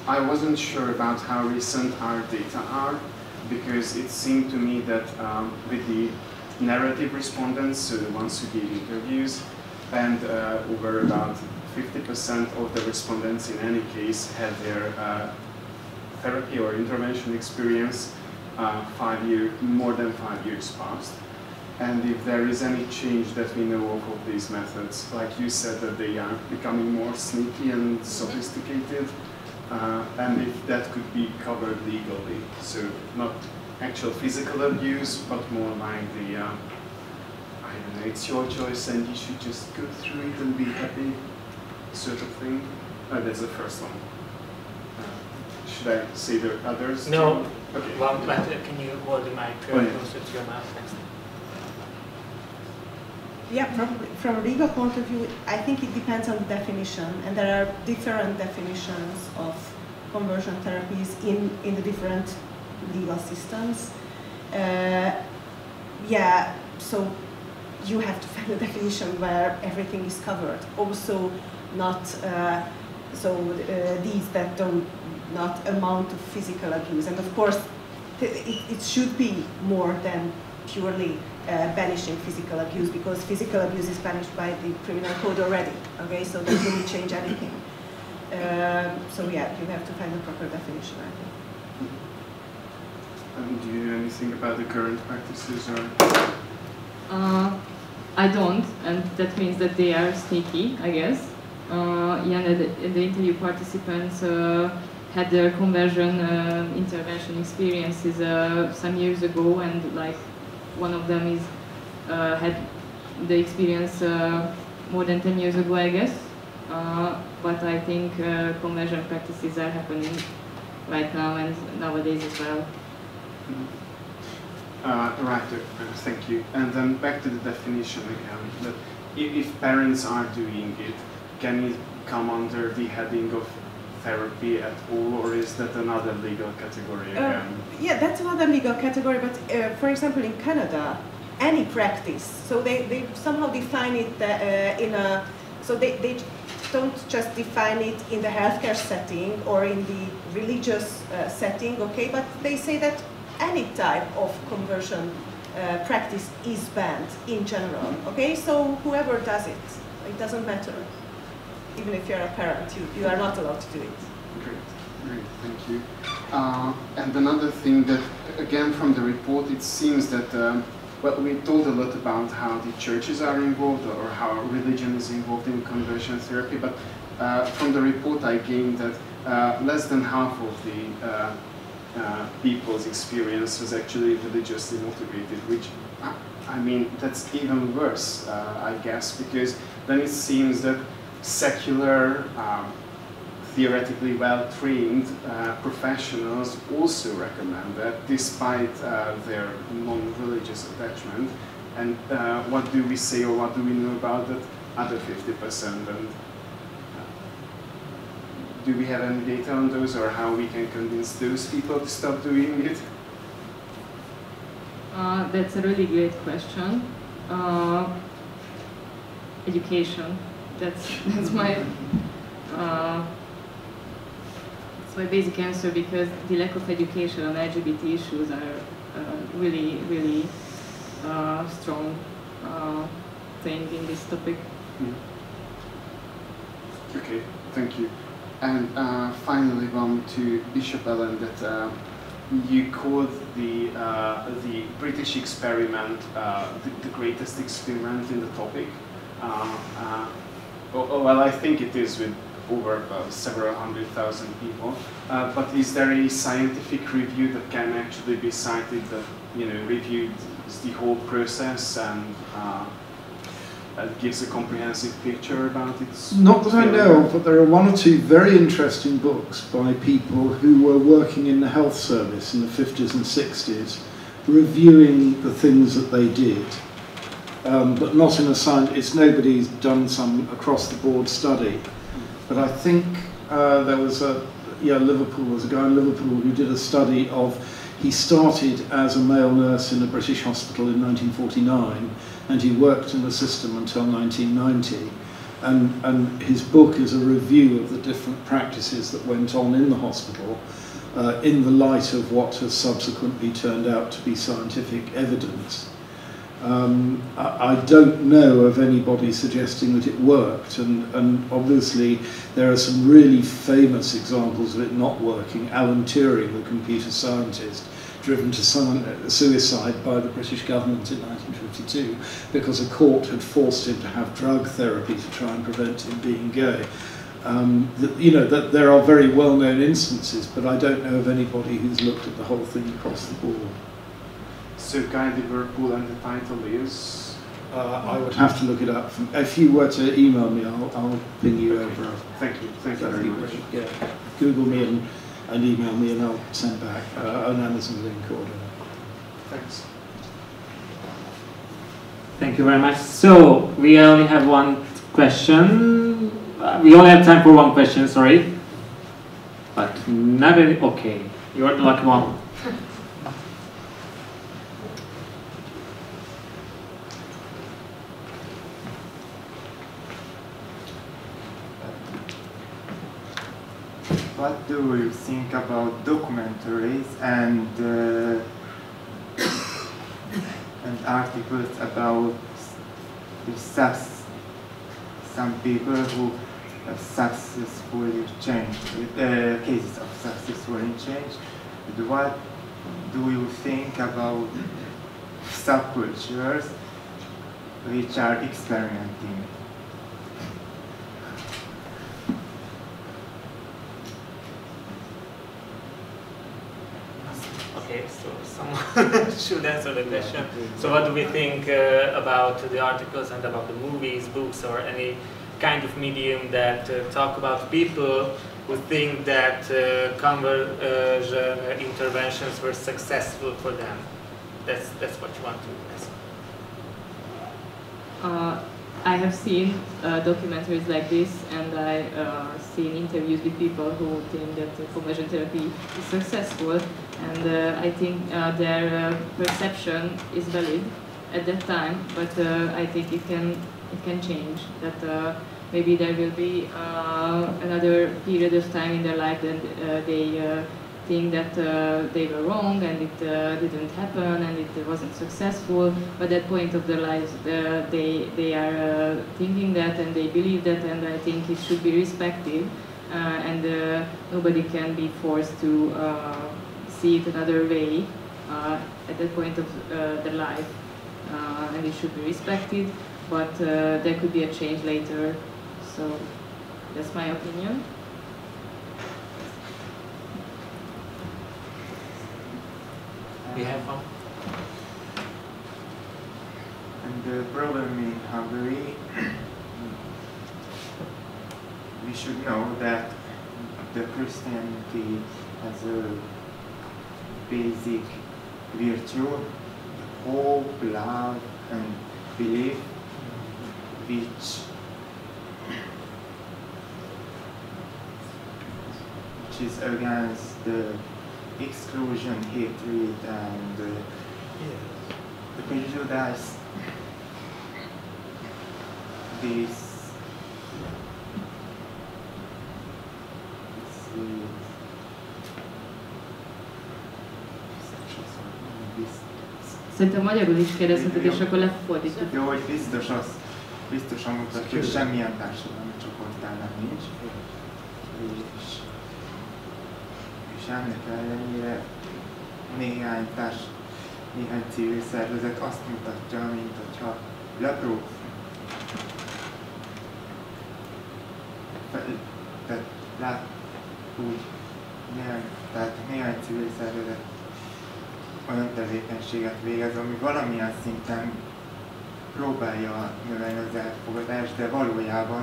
I wasn't sure about how recent our data are, because it seemed to me that with the narrative respondents, so the ones who gave interviews, and over about 50% of the respondents in any case had their therapy or intervention experience more than 5 years past. And if there is any change that we know of these methods, like you said, that they are becoming more sneaky and sophisticated, and if that could be covered legally, so not actual physical abuse, but more like the, I don't know, it's your choice and you should just go through it and be happy, sort of thing. That's the first one. Should I say the others? No. Okay. Well, but can you hold the mic closer to your mouth next? Yeah, probably. From a legal point of view, I think it depends on the definition, and there are different definitions of conversion therapies in the different legal systems. Yeah, so you have to find a definition where everything is covered. Also, not these that don't not amount to physical abuse, and of course, it should be more than purely banishing physical abuse, because physical abuse is banished by the criminal code already. Okay, so that doesn't change anything. So yeah, you have to find a proper definition, I think. Do you know anything about the current practices, or? I don't, and that means that they are sneaky, I guess. Yeah, the interview participants had their conversion intervention experiences some years ago, and like one of them had the experience more than 10 years ago, I guess. But I think conversion practices are happening right now and nowadays as well. Right, thank you. And then back to the definition again, that if parents are doing it, can it come under the heading of therapy at all, or is that another legal category again? Yeah, that's another legal category, but for example in Canada, any practice, so they somehow define it in a, so they don't just define it in the healthcare setting or in the religious setting, okay, but they say that any type of conversion practice is banned in general, okay, so whoever does it, it doesn't matter. Even if you're a parent, you are not allowed to do it. Great, thank you. And another thing that, again from the report, it seems that, well, we told a lot about how the churches are involved or how religion is involved in conversion therapy, but from the report I gained that less than half of the people's experience was actually religiously motivated, which, I mean, that's even worse, I guess, because then it seems that secular, theoretically well-trained professionals also recommend that, despite their non-religious attachment. And what do we say, or what do we know about that other 50%? And do we have any data on those, or how we can convince those people to stop doing it? That's a really great question. Education. That's my basic answer, because the lack of education on LGBT issues are really strong thing in this topic. Okay, thank you. And finally, one to Bishop Ellen, that you called the British experiment the greatest experiment in the topic. Well, I think it is, with over several 100,000 people. But is there a scientific review that can actually be cited that, you know, reviewed the whole process and gives a comprehensive picture about it? Not that I know of, but there are one or two very interesting books by people who were working in the health service in the 50s and 60s, reviewing the things that they did. But not in a science, nobody's done some across-the-board study. But I think there was Liverpool, was a guy in Liverpool who did a study of, he started as a male nurse in a British hospital in 1949, and he worked in the system until 1990. And his book is a review of the different practices that went on in the hospital in the light of what has subsequently turned out to be scientific evidence. I don't know of anybody suggesting that it worked, and obviously there are some really famous examples of it not working. Alan Turing, the computer scientist, driven to suicide by the British government in 1952 because a court had forced him to have drug therapy to try and prevent him being gay. That there are very well-known instances, but I don't know of anybody who's looked at the whole thing across the board. So Guy Liverpool, and the title is? I would have to look it up. If you were to email me, I'll ping you over. Thank you very much. Yeah. Google me and email me, and I'll send back an Amazon link or whatever. Thanks. Thank you very much. So we only have one question. We only have time for one question. Sorry, but not any. Okay, you're the lucky one. What do you think about documentaries and articles about some people who have successfully changed, cases of successfully change? What do you think about subcultures which are experimenting? Okay, so someone should answer the question. So what do we think about the articles and about the movies, books, or any kind of medium that talk about people who think that conversion interventions were successful for them? That's what you want to ask. I have seen documentaries like this, and I seen interviews with people who think that conversion therapy is successful, and I think their perception is valid at that time, but I think it can change. That maybe there will be another period of time in their life that they think that they were wrong and it didn't happen and it wasn't successful, but at that point of their lives they are thinking that and they believe that, and I think it should be respected, and nobody can be forced to see it another way at that point of their life, and it should be respected, but there could be a change later, so that's my opinion. We have one. And the problem in Hungary, we should know that the Christianity has a basic virtue, hope, love, and belief, which is against the exclusion, hatred, and the prejudice. Szerintem magyarul is kérdezheted, és akkor lefordítjuk. Jó, hogy biztosan mutatja, hogy semmilyen társadalmi csoportának nincs. És ennek ellenére néhány civil szervezet azt mutatja, mint hogyha tehát néhány civil szervezet olyan tevékenységet végez, ami valamilyen szinten próbálja növelni az elfogadást, de valójában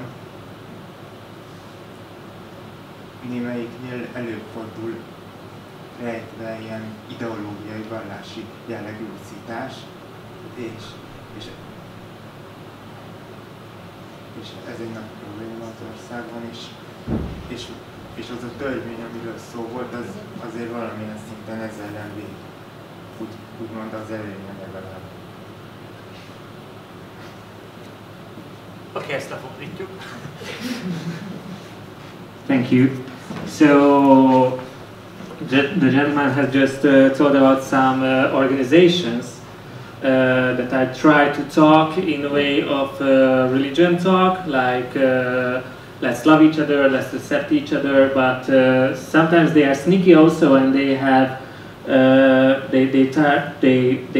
némelyiknél előfordul rejtve ilyen ideológiai, vallási jellegű úszítás, és ez egy nagy probléma az országban, és az a törvény, amiről szó volt, az azért valamilyen szinten ezzel ellen vég. Úgymond az előnye legalább. Okay, ezt lefordítjuk. Thank you. So, the gentleman has just told about some organizations that I try to talk in a way of religion talk, like let's love each other, let's accept each other, but sometimes they are sneaky also, and they have they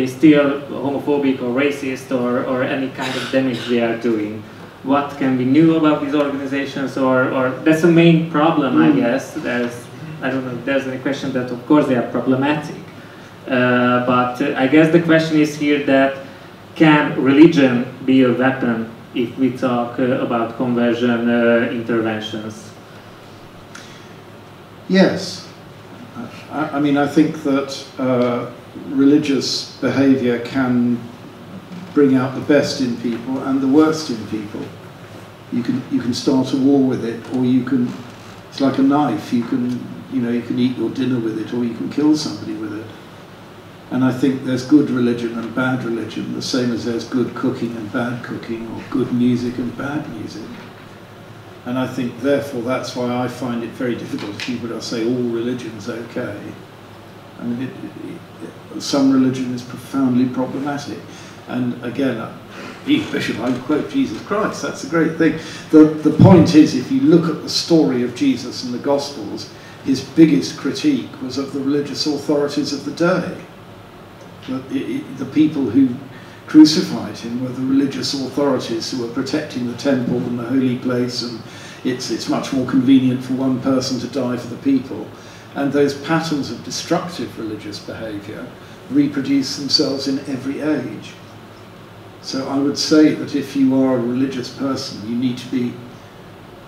still homophobic or racist or any kind of damage they are doing. What can be new about these organizations, or that's the main problem, I guess. I don't know if there's any question that of course they are problematic, but I guess the question is here that can religion be a weapon if we talk about conversion interventions? Yes. I mean, I think that religious behavior can bring out the best in people and the worst in people. You can start a war with it, or you can, it's like a knife, you can eat your dinner with it, or you can kill somebody with it. And I think there's good religion and bad religion, the same as there's good cooking and bad cooking, or good music and bad music. And I think, therefore, that's why I find it very difficult for people to say all religion's okay. I mean, some religion is profoundly problematic. And again, Bishop, I quote Jesus Christ, that's a great thing. The point is, if you look at the story of Jesus in the Gospels, his biggest critique was of the religious authorities of the day. The people who crucified him were the religious authorities who were protecting the temple and the holy place, and it's much more convenient for one person to die for the people. And those patterns of destructive religious behaviour reproduce themselves in every age. So I would say that if you are a religious person, you need to be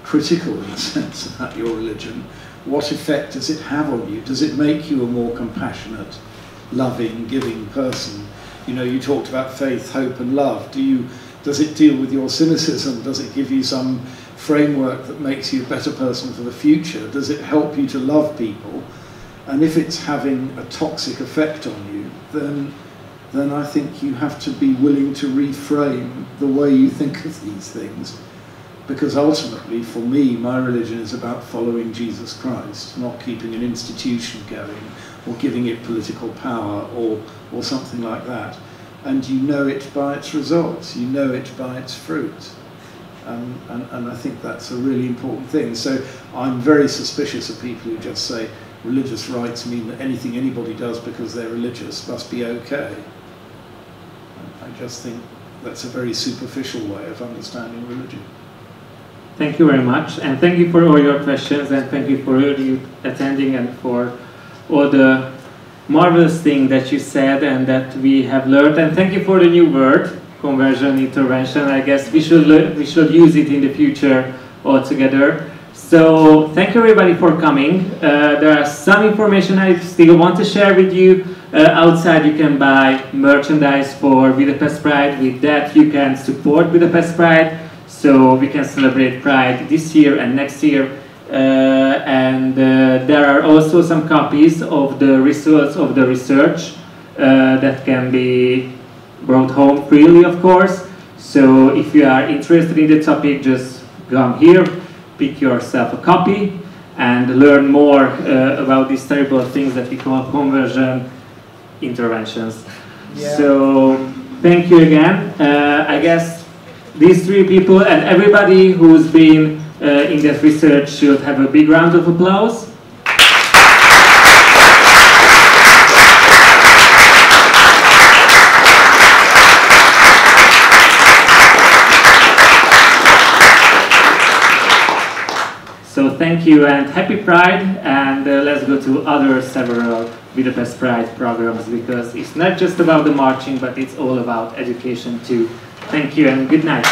critical in the sense about your religion. What effect does it have on you? Does it make you a more compassionate, loving, giving person? You know, you talked about faith, hope and love. Does it deal with your cynicism? Does it give you some framework that makes you a better person for the future? Does it help you to love people? And if it's having a toxic effect on you, then I think you have to be willing to reframe the way you think of these things. Because ultimately, for me, my religion is about following Jesus Christ, not keeping an institution going or giving it political power or something like that. And you know it by its results, you know it by its fruit. And I think that's a really important thing. So I'm very suspicious of people who just say religious rights mean that anything anybody does because they're religious must be okay. I just think that's a very superficial way of understanding religion. Thank you very much, and thank you for all your questions, and thank you for you attending and for all the marvelous things that you said and that we have learned. And thank you for the new word, conversion intervention. I guess we should use it in the future altogether. So thank you everybody for coming. There are some information I still want to share with you. Outside you can buy merchandise for Budapest Pride. With that you can support Budapest Pride, so we can celebrate Pride this year and next year. There are also some copies of the results of the research that can be brought home freely, of course. So if you are interested in the topic, just come here, pick yourself a copy, and learn more about these terrible things that we call conversion interventions. Yeah. So thank you again. I guess these three people and everybody who's been in that research should have a big round of applause. So thank you and happy Pride, and let's go to other several Budapest Pride programs, because it's not just about the marching, but it's all about education too. Thank you and good night.